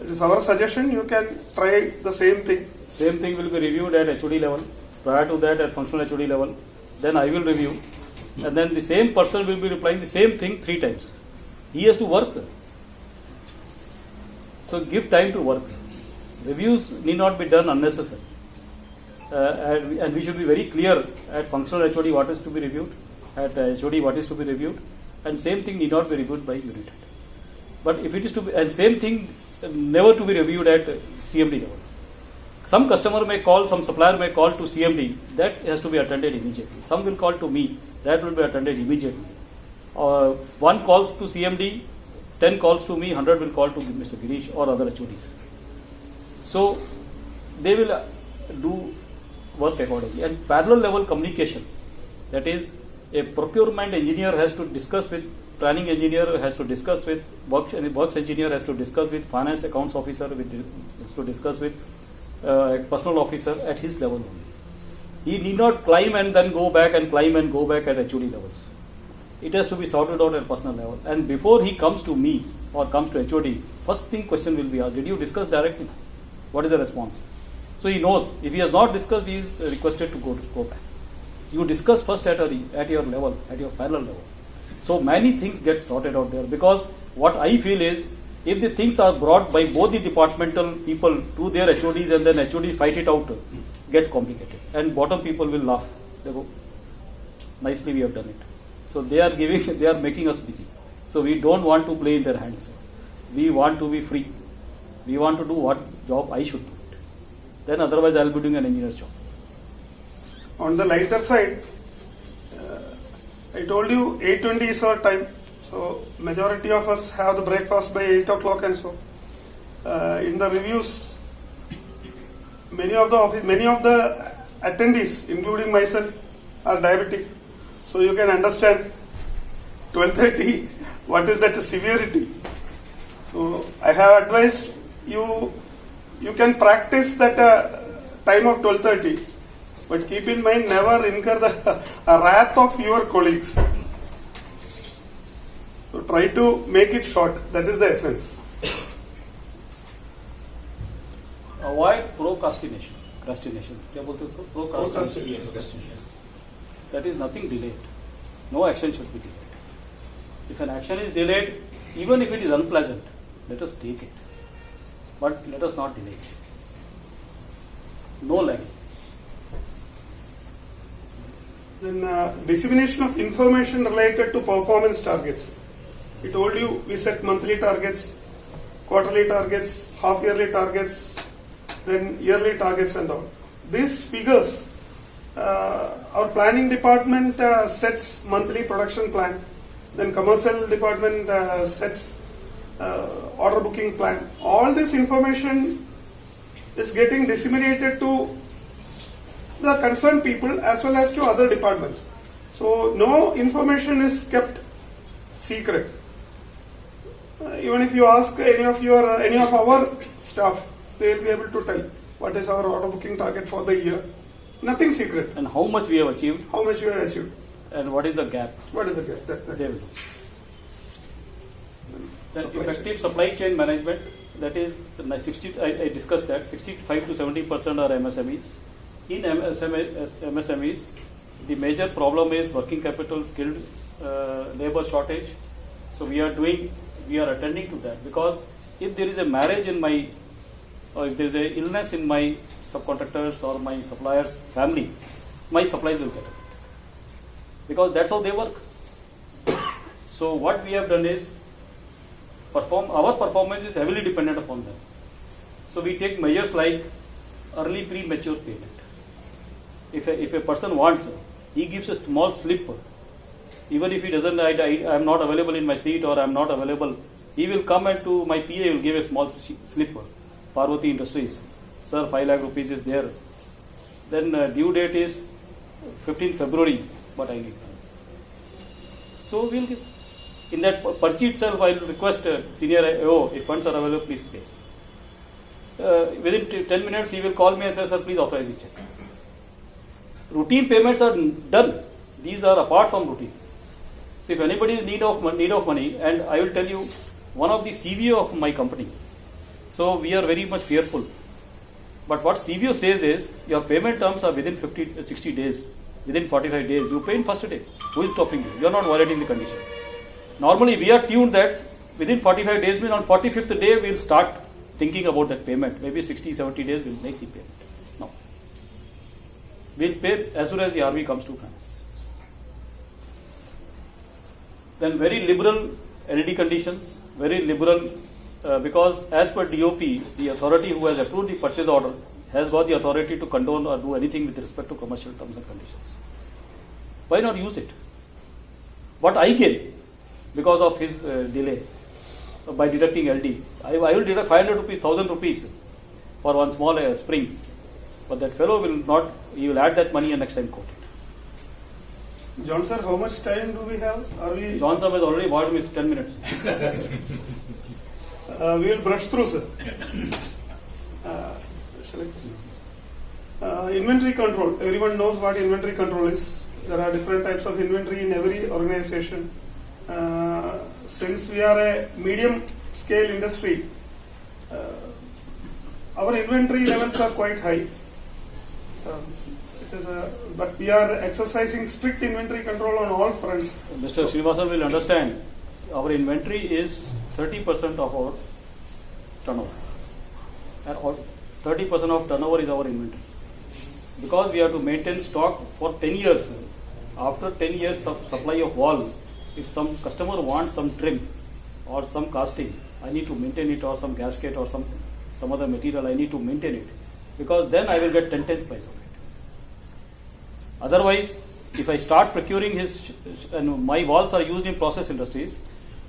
It is our suggestion. You can try the same thing. Same thing will be reviewed at HOD level. Prior to that, at functional HOD level, then I will review, and then the same person will be replying the same thing 3 times. He has to work. So give time to work. Reviews need not be done unnecessary. And we should be very clear at functional HOD what is to be reviewed, at HOD what is to be reviewed, and same thing need not be reviewed by unit head. But if it is to be, and same thing never to be reviewed at CMD level. Some customer may call, some supplier may call to CMD, that has to be attended immediately. Some will call to me, that will be attended immediately. 1 calls to CMD, 10 calls to me, 100 will call to Mr. Gireesh or other HODs. So they will do work accordingly. And parallel level communication, that is, a procurement engineer has to discuss with planning engineer, has to discuss with works engineer, has to discuss with finance accounts officer, has to discuss with personal officer at his level only. He need not climb and then go back and climb and go back at HOD levels. It has to be sorted out at personal level. And before he comes to me or comes to HOD, first thing question will be asked, did you discuss directly? What is the response? So he knows, if he has not discussed, he is requested to go back. You discuss first at your level, at your parallel level. So many things get sorted out there, because what I feel is, if the things are brought by both the departmental people to their HODs and then HOD fight it out, gets complicated. And bottom people will laugh. They go, nicely we have done it. So they are making us busy. So we don't want to play in their hands. We want to be free. We want to do what job I should do it. Then otherwise I will be doing an engineer's job. On the lighter side, I told you 8:20 is our time. So majority of us have the breakfast by 8 o'clock and so. In the reviews, many of the attendees, including myself, are diabetic. So you can understand 12:30 what is that severity. So I have advised you can practice that time of 12:30, but keep in mind, never incur the wrath of your colleagues. So try to make it short. That is the essence. Avoid procrastination. क्या बोलते हैं उसको? Procrastination. That is nothing delayed. No action should be delayed. If an action is delayed, even if it is unpleasant, let us take it. But let us not delay it. No lagging. Then dissemination of information related to performance targets. We told you we set monthly targets, quarterly targets, half-yearly targets, then yearly targets and all. These figures, our planning department sets monthly production plan, then commercial department sets order booking plan. All this information is getting disseminated to the concerned people as well as to other departments. So no information is kept secret. Even if you ask any of our staff, they will be able to tell what is our order booking target for the year. Nothing secret. And how much we have achieved. How much we have achieved. and what is the gap. What is the gap? They will. Then Supply effective supply chain management, that is 60. I discussed that 65 to 70% are MSMEs. In MSMEs, the major problem is working capital, skilled labor shortage. So we are attending to that, because if there is a marriage in my, or if there is a illness in my subcontractors or my suppliers' family, my supplies will get affected, because that's how they work. So what we have done is, our performance is heavily dependent upon them. So we take measures like early premature payment. If a person wants, he gives a small slip. Even if he doesn't, I am not available in my seat or I am not available, he will come and to my PA will give a small slip. Parvati Industries, sir, 5 lakh rupees is there. Then due date is 15th February, but I need. So we will give. In that purchase itself, I will request senior AO, if funds are available, please pay. Within 10 minutes, he will call me and say, sir, please authorize the check. Routine payments are done. These are apart from routine. So if anybody is in need of money, and I will tell you, one of the CVO of my company, so we are very much fearful. But what CVO says is, your payment terms are within 60 days, within 45 days. You pay in first day. Who is stopping you? You are not violating the condition. Normally, we are tuned that within 45 days, means on 45th day, we will start thinking about that payment. Maybe 60, 70 days, we will make the payment. No. We will pay as soon as the RV comes to finance. Then very liberal LD conditions, very liberal, because as per DOP, the authority who has approved the purchase order has got the authority to condone or do anything with respect to commercial terms and conditions. Why not use it? What I gain because of his delay by deducting LD, I will deduct 500 rupees, 1000 rupees for one small spring, but that fellow will not, he will add that money and next time quote it. John sir, how much time do we have? John sir has already bought me 10 minutes. We will brush through, sir. Inventory control. Everyone knows what inventory control is. There are different types of inventory in every organization. Since we are a medium scale industry, our inventory levels are quite high. But we are exercising strict inventory control on all fronts. Mr. Srinivasan will understand, our inventory is 30% of our turnover. And 30% of turnover is our inventory. Because we have to maintain stock for 10 years. After 10 years of supply of wall, if some customer wants some trim or some casting, I need to maintain it, or some gasket or some other material, I need to maintain it. Because then I will get 10th price of it. Otherwise, if I start procuring his, and my walls are used in process industries,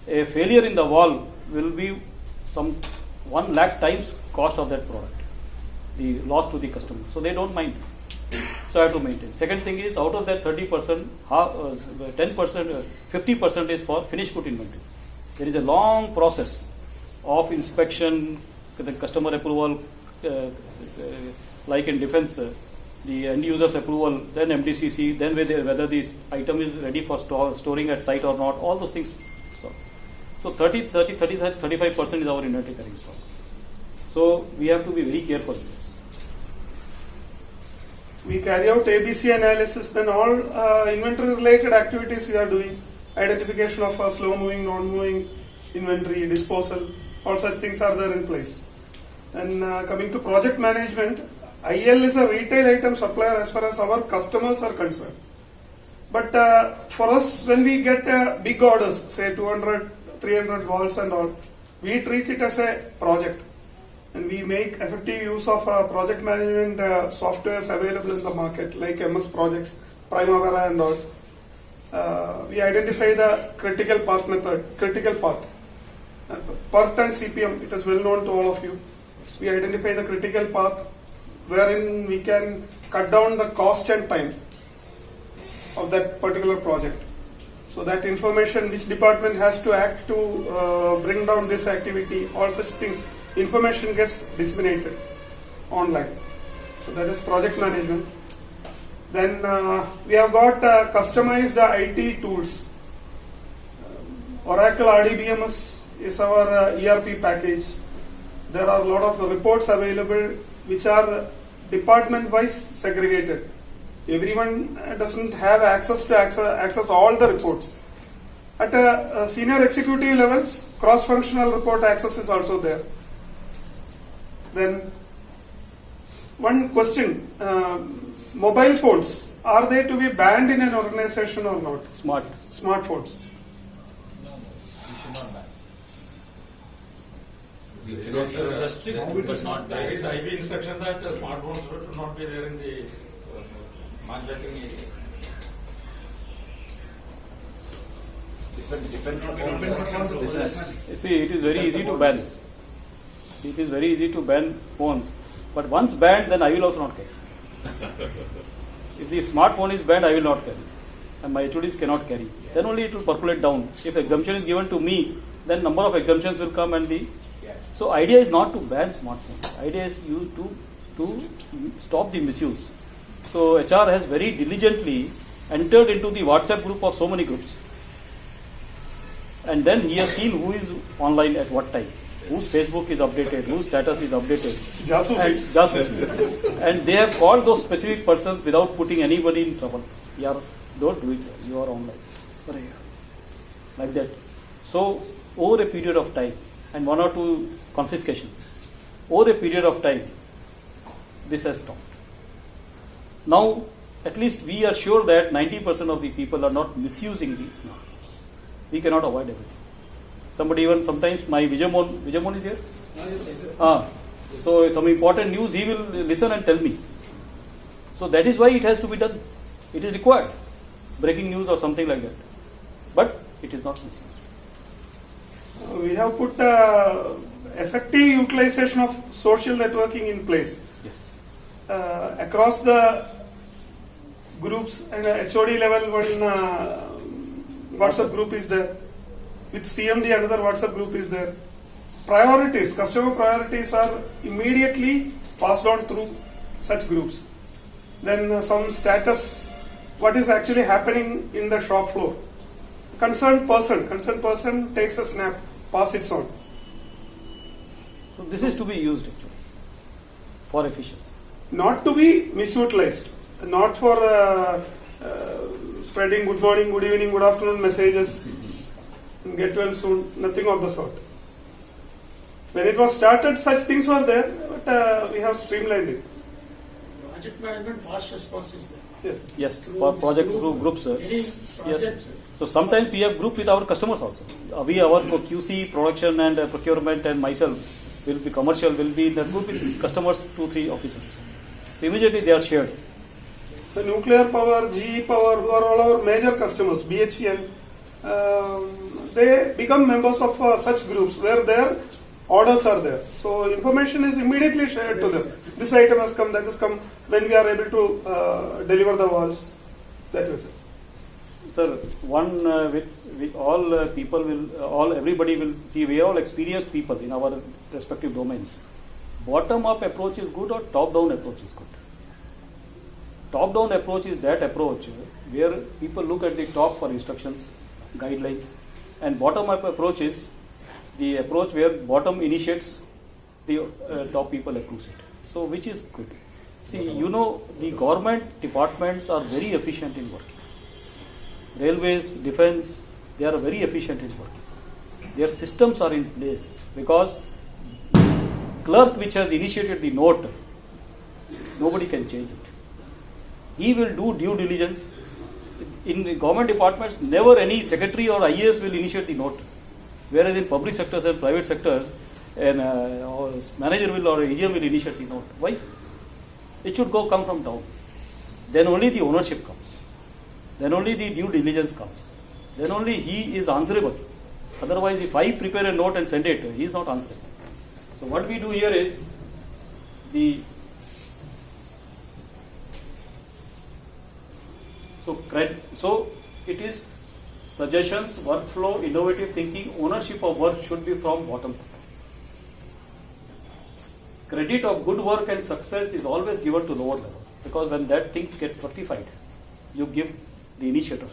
a failure in the wall will be some 1 lakh times cost of that product, the loss to the customer. So they don't mind. So I have to maintain. Second thing is, out of that 30%, 10%, 50% is for finished good inventory. There is a long process of inspection, the customer approval, like in defense, the end user's approval, then MDCC, then whether this item is ready for storing at site or not, all those things. So 35% is our inventory carrying stock. So we have to be very careful in this. We carry out ABC analysis, then all inventory related activities we are doing, identification of slow moving, non moving inventory, disposal, all such things are there in place. And coming to project management, IL is a retail item supplier as far as our customers are concerned. But for us, when we get big orders, say 200, 300 walls and all, we treat it as a project. And we make effective use of project management softwares available in the market, like MS Projects, Primavera and all. We identify the critical path method, critical path. Per ton CPM, it is well known to all of you. We identify the critical path wherein we can cut down the cost and time of that particular project. So that information, which department has to act to bring down this activity, all such things, information gets disseminated online. So that is project management. Then we have got customized IT tools. Oracle RDBMS is our ERP package. There are a lot of reports available which are department wise segregated. Everyone doesn't have access to access all the reports. At senior executive levels, cross-functional report access is also there. Then one question, mobile phones, are they to be banned in an organization or not? Smartphones. You should not ban. You cannot restrict, but not ban. There is IB instruction that smartphones should not be there in the manufacturing area. Depends upon the business. See, it is very easy to ban. It is very easy to ban phones. But once banned, then I will also not carry. If the smartphone is banned, I will not carry. And my HODs cannot carry. Then only it will percolate down. If exemption is given to me, then number of exemptions will come and the... So idea is not to ban smartphones. Idea is you to stop the misuse. So HR has very diligently entered into the WhatsApp group of so many groups. And then he has seen who is online at what time, whose Facebook is updated, whose status is updated. And they have called those specific persons without putting anybody in trouble. Yeah, don't do it, you are online. Like that. So, over a period of time, and 1 or 2 confiscations, over a period of time, this has stopped. Now, at least we are sure that 90% of the people are not misusing these now. We cannot avoid everything. Somebody even sometimes my Vijamon is here. So some important news he will listen and tell me. So that is why it has to be done. It is required. Breaking news or something like that. But it is not misused. We have put effective utilization of social networking in place. Yes. Across the groups and HOD level, one WhatsApp group is there. With CMD, another WhatsApp group is there. Priorities, customer priorities are immediately passed on through such groups. Then some status, what is actually happening in the shop floor. Concerned person takes a snap, pass it on. So this is to be used actually for efficiency. Not to be misutilized, not for spreading good morning, good evening, good afternoon messages, get well soon, nothing of the sort. When it was started, such things were there, but we have streamlined it. Project management fast response is there. Yeah. Yes, for project groups, sir. Any project, Yes. So sometimes we have group with our customers also. Our QC, production and procurement and myself will be commercial, will be in the group with customers, 2-3 officers. So immediately they are shared. The nuclear power, GE power, who are all our major customers, BHEL, they become members of such groups where their orders are there. So information is immediately shared to them. This item has come, that has come, when we are able to deliver the valves. That was it. Sir, one with all people will, everybody will see, we are all experienced people in our respective domains. Bottom-up approach is good or top-down approach is good? Top-down approach is that approach where people look at the top for instructions, guidelines, and bottom-up approach is the approach where bottom initiates, the top people approves it. So which is good? See, you know, the government departments are very efficient in working. Railways, defense, they are very efficient in working. Their systems are in place because clerk which has initiated the note, nobody can change it. He will do due diligence. In the government departments, never any secretary or IAS will initiate the note. Whereas in public sectors and private sectors, an manager will or AGM will initiate the note. Why? It should come from down. Then only the ownership comes. Then only the due diligence comes. Then only he is answerable. Otherwise, if I prepare a note and send it, he is not answerable. So what we do here is so it is suggestions, workflow, innovative thinking, ownership of work should be from bottom up. Credit of good work and success is always given to lower level. because when that things get certified, you give the initiator.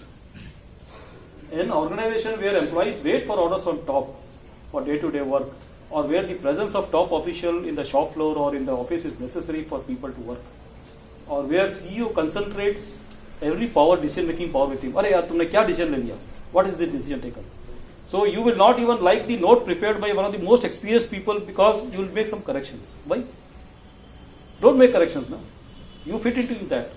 In an organization where employees wait for orders from top for day-to-day work, or where the presence of top official in the shop floor or in the office is necessary for people to work, or where CEO concentrates every decision-making power with him. Arey yaar, tumne kya decision le liya? What is the decision taken? So you will not even like the note prepared by one of the most experienced people, because you will make some corrections. Why? Don't make corrections now. You fit into that.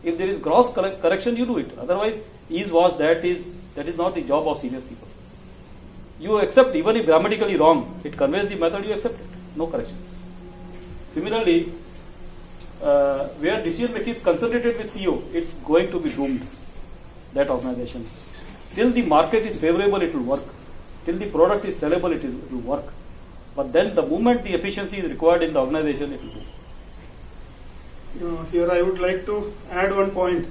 If there is gross correction, you do it. Otherwise, that is not the job of senior people. You accept, even if grammatically wrong, it conveys the method, you accept it. No corrections. Similarly, where decision making is concentrated with CEO, it's going to be doomed, that organization. Till the market is favorable, it will work. Till the product is sellable, it will work. But then the moment the efficiency is required in the organization, it will do. Here I would like to add one point.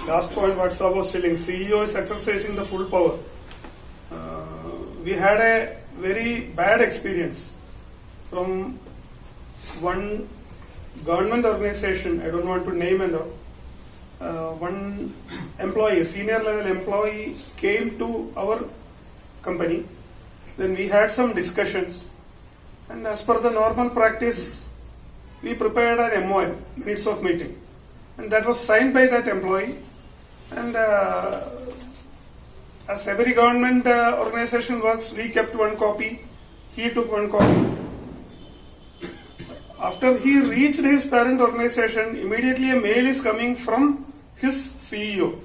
Last point what Sir was telling, CEO is exercising the full power. We had a very bad experience from one government organization, I don't want to name and all. One employee, senior level employee, came to our company. Then we had some discussions, and as per the normal practice, we prepared an MOM, minutes of meeting, and that was signed by that employee. And as every government organization works, we kept one copy, he took one copy. After he reached his parent organization, immediately a mail is coming from his CEO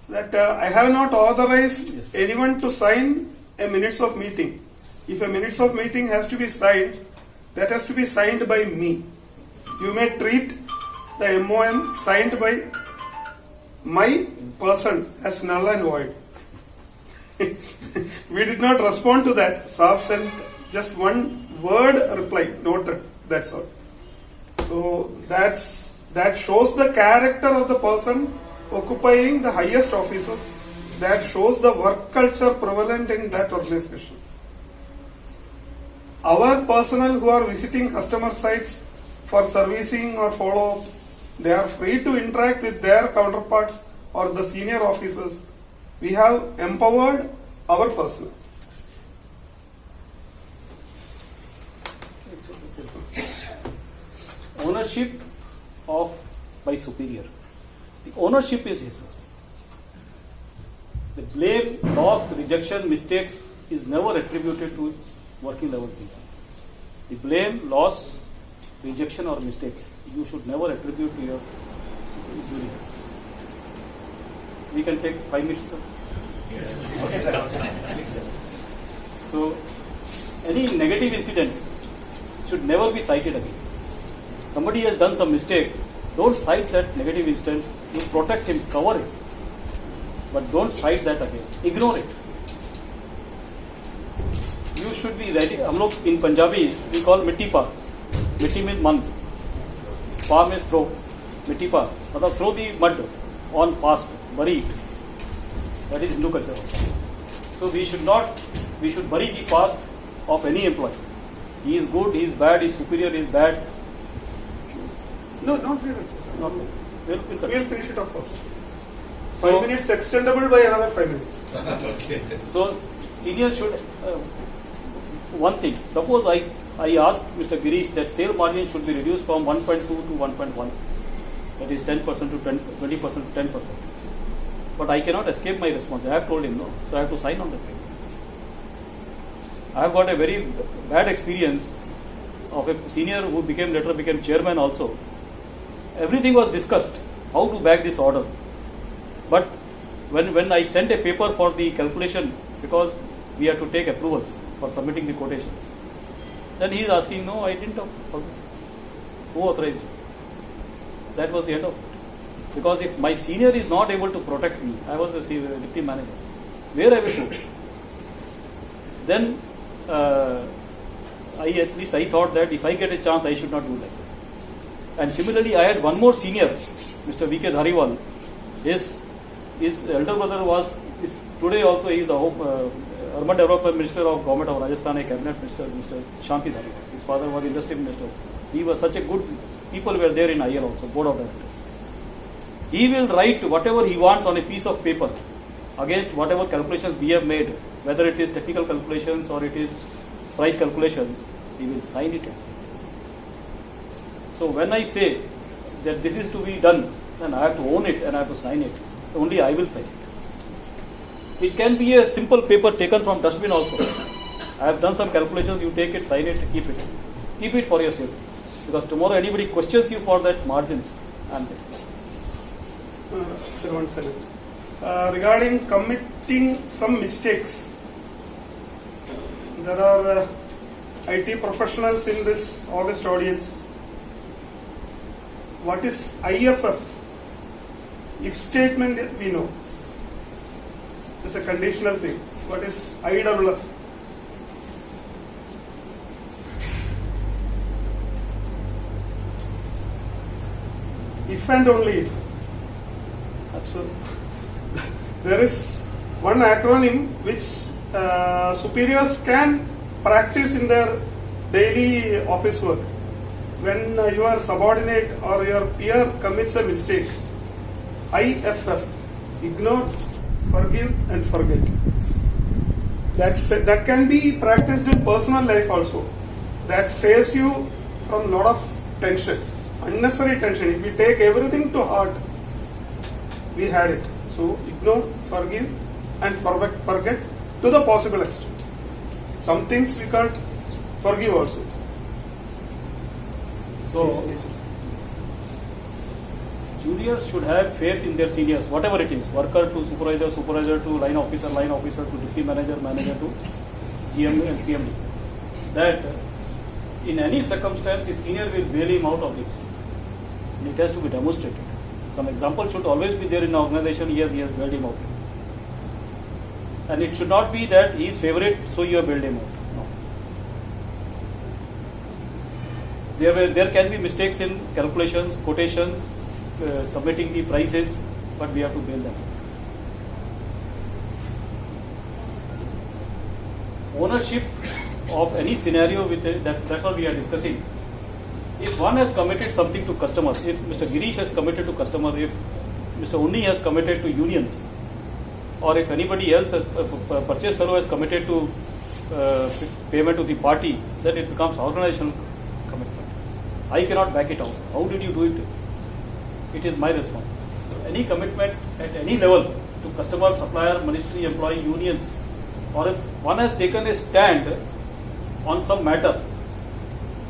that I have not authorized anyone to sign a minutes of meeting. If a minutes of meeting has to be signed, that has to be signed by me. You may treat the MOM signed by my person as null and void. We did not respond to that. Saab sent just one word reply, noted, that's all. So that shows the character of the person occupying the highest offices. That shows the work culture prevalent in that organization. Our personnel who are visiting customer sites for servicing or follow-up, they are free to interact with their counterparts or the senior officers. We have empowered our personnel. Ownership by superior. The ownership is his. The blame, loss, rejection, mistakes is never attributed to working level people. The blame, loss, rejection or mistakes, you should never attribute to your superior. We can take 5 minutes, sir. So, any negative incidents should never be cited again. Somebody has done some mistake, don't cite that negative instance. You protect him, cover it, but don't cite that again. Ignore it. You should be ready. In Punjabi we call mitti pa. Mitti means month. Pa means throw. Mitti pa. Throw the mud on past, bury it. That is Hindu culture. So we should bury the past of any employee. He is good, he is bad, he is superior, he is bad. No, not really. Not We'll finish it off first. 5 minutes extendable by another 5 minutes. Okay. So, senior should, one thing, suppose I ask Mr. Gireesh that sale margin should be reduced from 1.2 to 1.1. That is 10% to 20% to 10%. But I cannot escape my responsibility. I have told him no. So I have to sign on the paper. I have got a very bad experience of a senior who later became chairman also. Everything was discussed, how to back this order. But when I sent a paper for the calculation, because we have to take approvals for submitting the quotations, then he is asking, no, I didn't have all this. Who authorized you? That was the end of it. Because if my senior is not able to protect me, I was a deputy manager, where I will go? Then I thought that if I get a chance, I should not do that. And similarly, I had one more senior, Mr. V Gireesh. His elder brother today also he is the Urban Development Minister of Government of Rajasthan, a cabinet minister, Mr. Shanti Dhariwal. His father was industry minister. He was such a good people were there in IL also, board of directors. He will write whatever he wants on a piece of paper against whatever calculations we have made, whether it is technical calculations or it is price calculations, he will sign it. So when I say that this is to be done, then I have to own it and I have to sign it. Only I will sign it. It can be a simple paper taken from dustbin also. I have done some calculations, you take it, sign it, keep it. Keep it for yourself. Because tomorrow anybody questions you for that margins. And Sir, one sentence. Regarding committing some mistakes, there are IT professionals in this August audience. What is IFF? If statement we know. It's a conditional thing. What is IFF? If and only if. So there is one acronym which superiors can practice in their daily office work. When your subordinate or your peer commits a mistake, IFF, ignore, forgive and forget. That can be practiced in personal life also. That saves you from a lot of tension, unnecessary tension. If we take everything to heart, we had it. So ignore, forgive and forget to the possible extent. Some things we can't forgive also. so juniors should have faith in their seniors, whatever it is, worker to supervisor, supervisor to line officer to deputy manager, manager to GM and CMD. That in any circumstance, his senior will bail him out of it. And it has to be demonstrated. Some example should always be there in the organization, he has bailed him out. And it should not be that he is favorite, so you have bailed him out. No. There can be mistakes in calculations, quotations, submitting the prices, but we have to bail them. Ownership of any scenario with that's what we are discussing. If one has committed something to customers, if Mr. Gireesh has committed to customers, if Mr. Unni has committed to unions, or if anybody else, a purchase fellow has committed to payment to the party, then it becomes organizational commitment. I cannot back it out. How did you do it? It is my responsibility. So any commitment at any level to customer, supplier, ministry, employee, unions, or if one has taken a stand on some matter,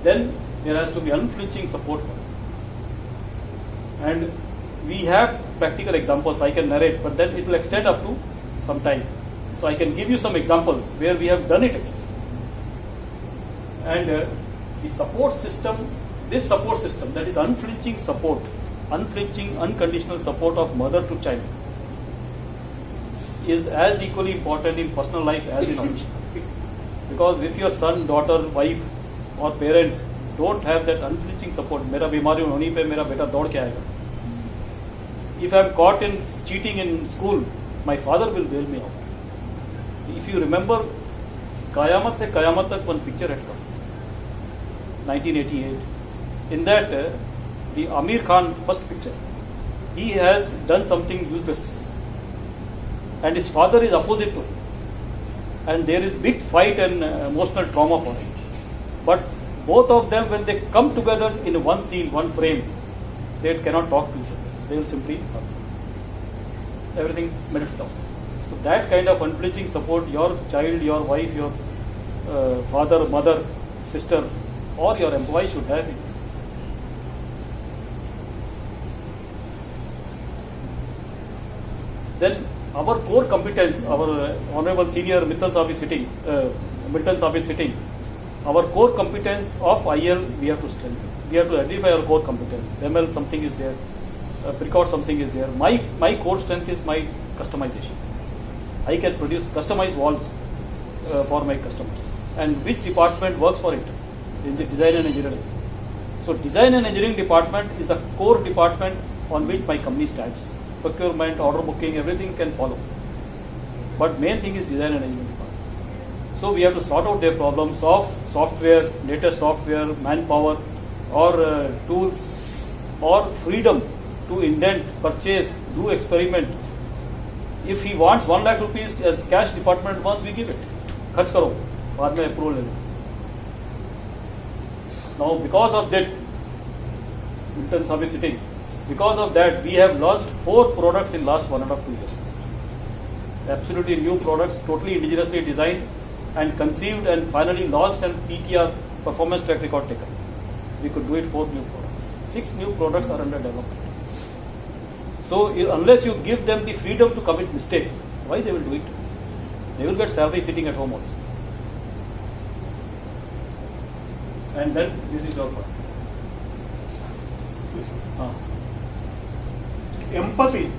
then there has to be unflinching support. And we have practical examples I can narrate, but then it will extend up to some time. So I can give you some examples where we have done it. And the support system, this support system, that is unflinching support, unflinching, unconditional support of mother to child, is as equally important in personal life as in office. Because if your son, daughter, wife or parents don't have that unflinching support, मेरा बीमारी होने पे मेरा बेटा दौड़ के आएगा. If I am caught in cheating in school, my father will bail me out. If you remember, Kayamat se Kayamat tak one picture had come, 1988. In that, the Amir Khan first picture, he has done something useless, and his father is opposite to him, and there is big fight and emotional trauma for him. But both of them, when they come together in one scene, one frame, they cannot talk to each other. They will simply everything melts down. So that kind of unflinching support, your child, your wife, your father, mother, sister, or your employee should have it. Then our core competence, our honorable senior Mittal Saab is sitting, our core competence of IL we have to strengthen. We have to identify our core competence. ML something is there, Precord something is there. My core strength is my customization. I can produce customized walls for my customers. And which department works for it? In the design and engineering. So design and engineering department is the core department on which my company stands. Procurement, order booking, everything can follow. But main thing is design and engineering department. So we have to sort out their problems of software, latest software, manpower, or tools or freedom to indent, purchase, do experiment. If he wants 1 lakh rupees as cash, department wants, we give it. खर्च करो, बाद में approval ले लो. Now because of that, interns are sitting. Because of that, we have launched 4 products in last 1.5 to 2 years. Absolutely new products, totally indigenously designed and conceived and finally launched and PTR, performance track record taken. We could do it 4 new products. 6 new products are under development. So unless you give them the freedom to commit mistake, why they will do it? They will get salary sitting at home also. And then this is your part. Empathy.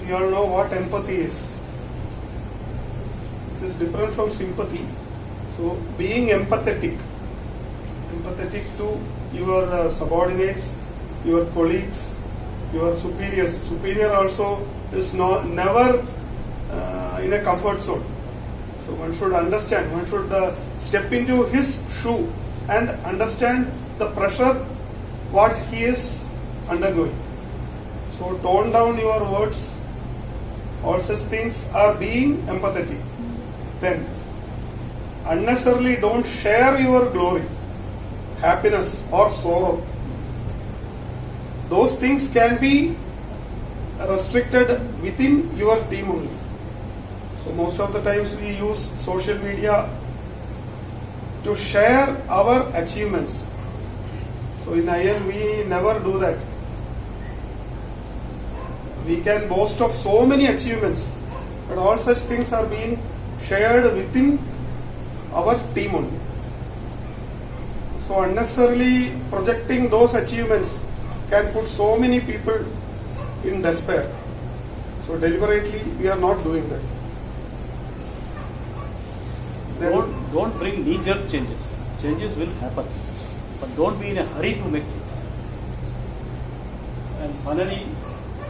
You all know what empathy is. It is different from sympathy. So being empathetic to your subordinates, your colleagues, your superiors. Superior also is never in a comfort zone. So one should understand, one should step into his shoe and understand the pressure what he is undergoing. So tone down your words, all such things are being empathetic. Then unnecessarily don't share your glory, happiness or sorrow. Those things can be restricted within your team only. So most of the times we use social media to share our achievements. So in IL we never do that. We can boast of so many achievements, but all such things are being shared within our team only. So unnecessarily projecting those achievements can put so many people in despair. So deliberately we are not doing that. Don't bring knee-jerk changes. Changes will happen, but don't be in a hurry to make changes. And finally,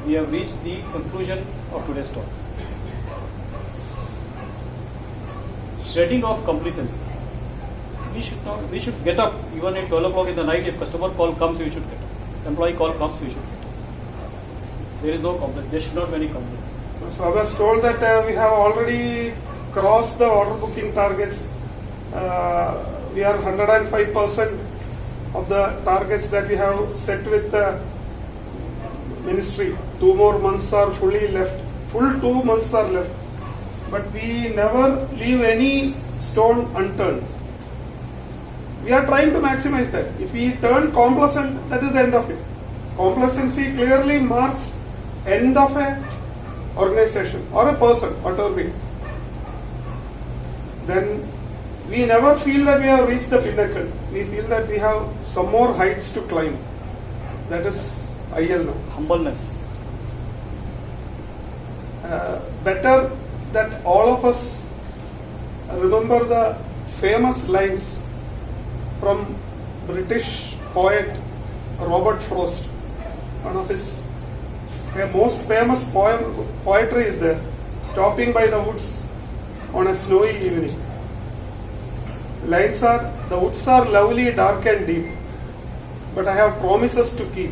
we have reached the conclusion of today's talk. Shredding of complacency. We should get up even at 12 o'clock in the night. If customer call comes, we should get up. Employee call comes, we should get up. There is no complaint. There should not be any complaint. So I was told that we have already crossed the order booking targets. We are 105% of the targets that we have set with the ministry. 2 more months are fully left. Full 2 months are left. But we never leave any stone unturned. We are trying to maximize that. If we turn complacent, that is the end of it. Complacency clearly marks end of a organization or a person, whatever be. Then we never feel that we have reached the pinnacle. We feel that we have some more heights to climb. That is IL now. Humbleness. Better that all of us remember the famous lines from British poet Robert Frost. One of his most famous poetry is there. Stopping by the woods on a snowy evening. Lines are, the woods are lovely, dark and deep, but I have promises to keep,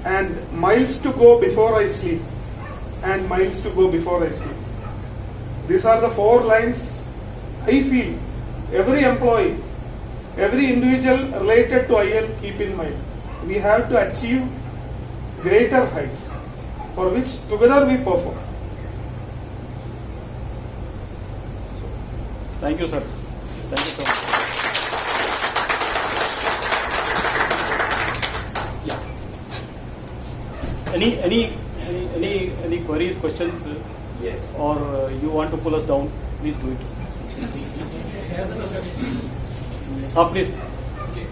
and miles to go before I sleep, and miles to go before I sleep. These are the 4 lines I feel every employee, every individual related to IL keep in mind. We have to achieve greater heights, for which together we perform. Thank you, sir. Thank you so much. Yeah. Any queries, questions? Yes. Or you want to pull us down? Please do it. Please. Okay.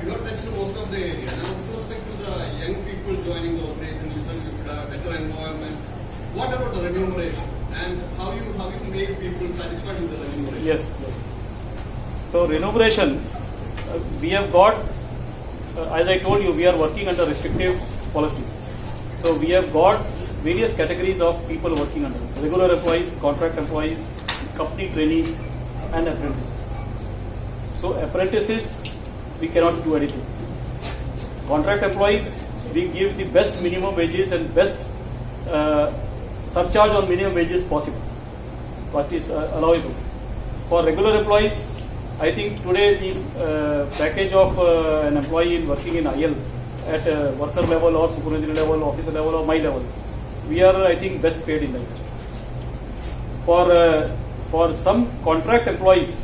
You have mentioned most of the area. Now, with respect to the young people joining the organization, you said you should have a better environment. What about the remuneration? And how you make people satisfied with the remuneration? Yes. So remuneration, we have got, as I told you, we are working under restrictive policies. So we have got various categories of people working under us. Regular employees, contract employees, company trainees and apprentices. So apprentices we cannot do anything. Contract employees, we give the best minimum wages and best surcharge on minimum wages possible, what is allowable. For regular employees, I think today the package of an employee working in IL at worker level or supervisory level, officer level or my level, we are, I think, best paid in the industry. For some contract employees,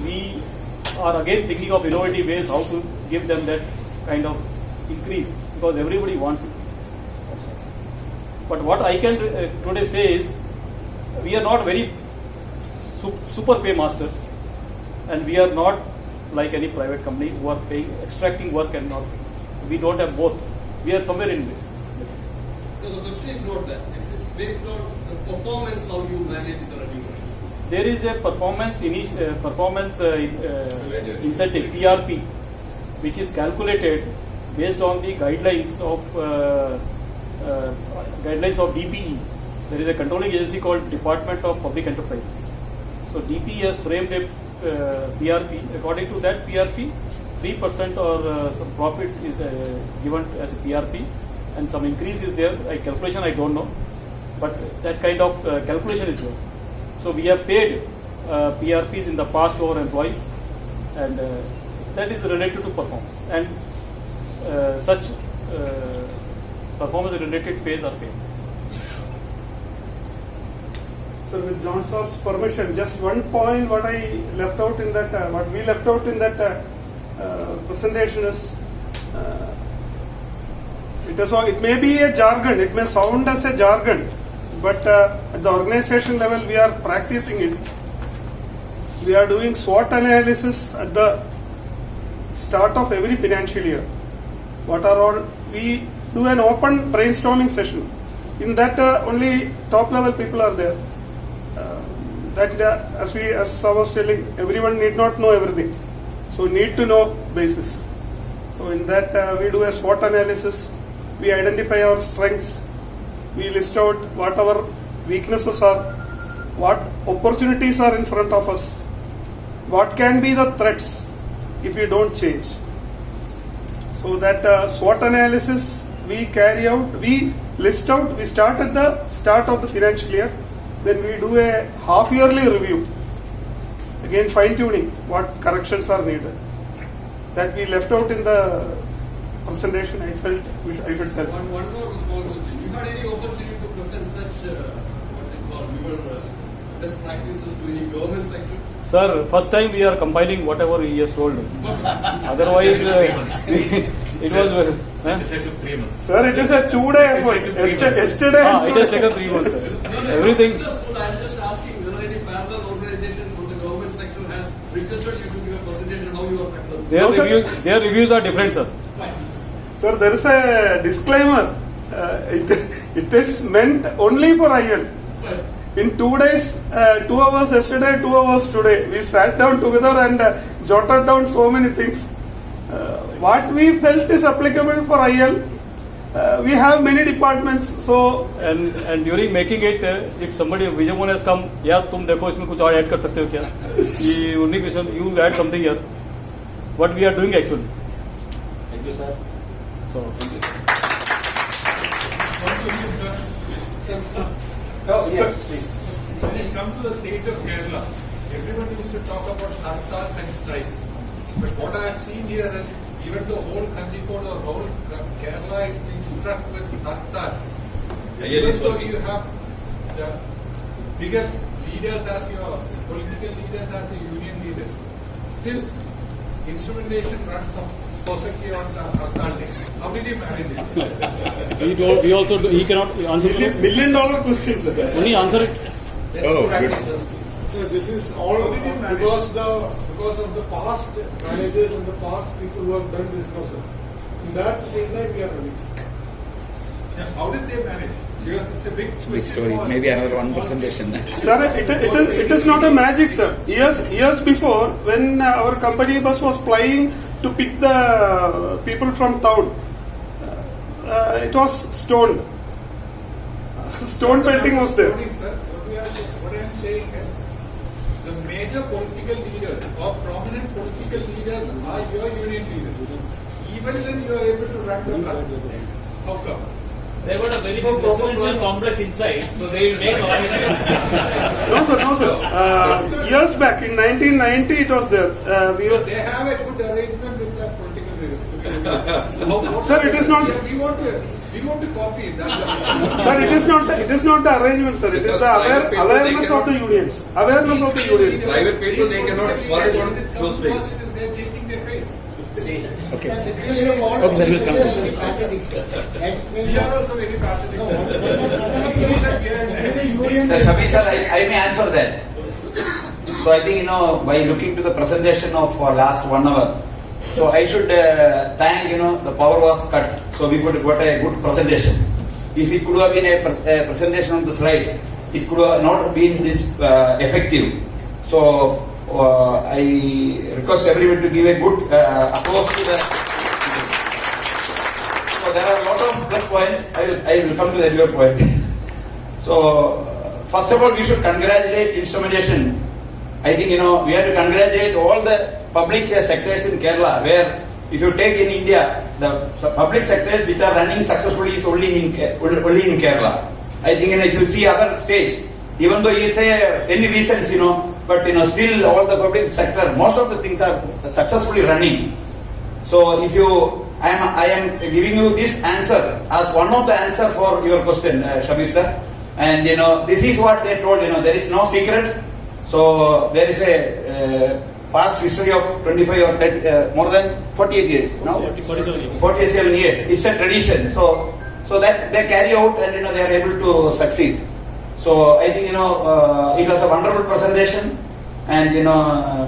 we are again thinking of innovative ways how to give them that kind of increase, because everybody wants increase. But what I can today say is, we are not very super pay masters, and we are not like any private company who are paying, extracting work and not paying. We don't have both. We are somewhere in between. No, the question is not that. It's based on the performance, how you manage the remuneration. There is a performance incentive (PRP), which is calculated based on the guidelines of DPE. There is a controlling agency called Department of Public Enterprises. So DPE has framed a PRP. According to that PRP, 3% or some profit is given as a PRP, and some increase is there. Calculation I don't know, but that kind of calculation is there. So we have paid PRPs in the past to our employees, and that is related to performance, and such performance related pays are paid. So with John Saab's permission, just one point what I left out in that, what we left out in that presentation is, it may be a jargon, it may sound as a jargon, but at the organization level we are practicing it. We are doing SWOT analysis at the start of every financial year. We do an open brainstorming session. In that only top level people are there. As I was telling, everyone need not know everything. So need to know basis. So in that we do a SWOT analysis. We identify our strengths. We list out what our weaknesses are, what opportunities are in front of us, what can be the threats if we don't change. So that SWOT analysis we carry out, we list out, we start at the start of the financial year, then we do a half-yearly review. Again, fine-tuning what corrections are needed. That we left out in the presentation. I felt I should tell. One more small question. You had any opportunity to present such your best practices to any government sector? Sir, first time we are compiling whatever he has told. Otherwise, it was. It took 3 months. Sir, it is a 2-day effort. Yesterday. It has taken 3 months. Sir. Everything. I'm just asking whether any parallel organization from the government sector has requested you to give a presentation how you are successful. Their reviews are different, sir. Sir, there is a disclaimer. It is meant only for IL. In 2 days, 2 hours yesterday, 2 hours today, we sat down together and jotted down so many things. What we felt is applicable for IL. We have many departments, so and during making it, if somebody Vijay has come, yeah, तुम देखो इसमें कुछ और add कर सकते हो क्या? ये only question, you add something here. What we are doing actually. Thank you, sir. So. Thank you, sir. sir, please. When it comes to the state of Kerala, everyone used to talk about hartals and strikes. But what I have seen here is even the whole Kanjikode or whole Kerala is being struck with hartal. Even though you have the biggest leaders as your political leaders as your union leaders, still instrumentation runs perfectly on the hartal day. How did you manage it? He cannot answer it. $1 million question, sir. Only answer it. Practices. So this is all because of the past managers and the past people who have done this process. In that statement we are running. How did they manage? Because it's a big story. Maybe another one presentation. Sir, it is not a magic, sir. Years before, when our company bus was plying to pick the people from town, it was stone. Stone pelting was there. What I am saying is, the major political leaders or prominent political leaders are your union leaders. Even then you are able to run the country. How come? They've got a very big residential complex inside, so they will make No sir. Years back in 1990 it was there. They have a good arrangement with the political leaders. Sir, it is not. We want to copy it. That's Sir, it is not the arrangement, sir. It is the awareness of the unions. Awareness of the unions. Private people, they cannot swerve on those ways. They're changing their face. Okay. We are also very pathetic. Sir, Shabir sir, I may answer that. So I think, by looking to the presentation of last 1 hour, so I should thank, the power was cut, so we could got a good presentation. If it could have been a presentation on the slide, it could have not been this effective. So I request everyone to give a good applause to the. So there are a lot of plus points. I will come to that your point. So first of all, we should congratulate Instrumentation. I think we have to congratulate all the public sectors in Kerala, where if you take in India, the public sectors which are running successfully is only in Kerala. I think if you see other states, even though you say any reasons, but still all the public sector, most of the things are successfully running. So if I am giving you this answer as one of the answer for your question, Shabir sir. And this is what they told. There is no secret. So there is a past history of 25 or 30, more than 48 years. No? 47 years. It's a tradition. So that they carry out and they are able to succeed. So I think it was a wonderful presentation, and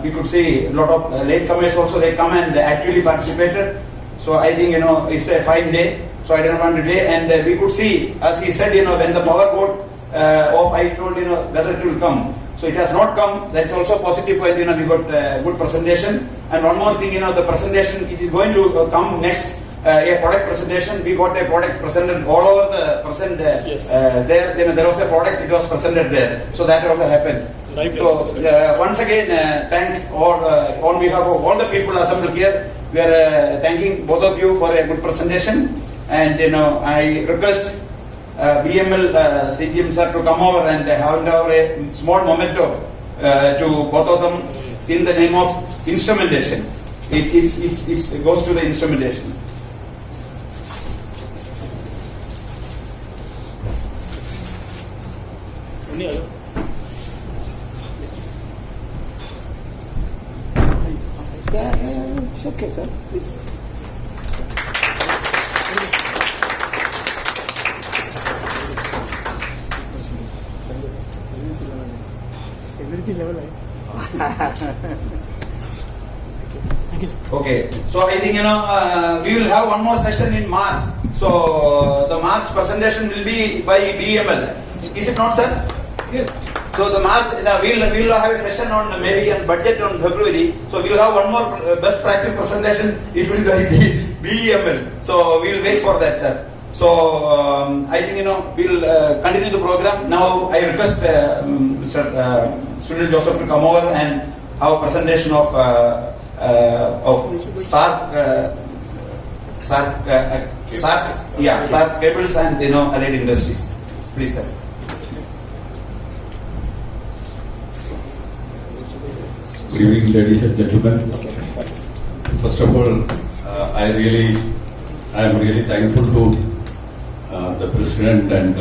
we could see a lot of latecomers also. They come and actually participated. So I think it's a fine day. So I didn't want to delay, and we could see, as he said, when the power board off, I told whether it will come. So it has not come. That's also a positive point. We got a good presentation. And one more thing, the presentation, it is going to come next. A product presentation. We got a product presented all over the present. Yes. There was a product. It was presented there. So that also happened. Right. So once again, thank all on behalf of all the people assembled here. We are thanking both of you for a good presentation. And I request BML CTM sir to come over and have a small memento to both of them in the name of Instrumentation. It goes to the Instrumentation. Any other? It's okay, sir. Please. Energy level. Okay, so I think we will have one more session in March. So the March presentation will be by BML. Is it not, sir? Yes. So the March we'll have a session on maybe on budget on February. So we'll have one more best practice presentation. It will be BML. So we'll wait for that, sir. So I think we'll continue the program. Now I request Mr. Sunil Joseph to come over and have a presentation of SARC cables and allied industries. Please, sir. Good evening, ladies and gentlemen. First of all, I am really thankful to the President and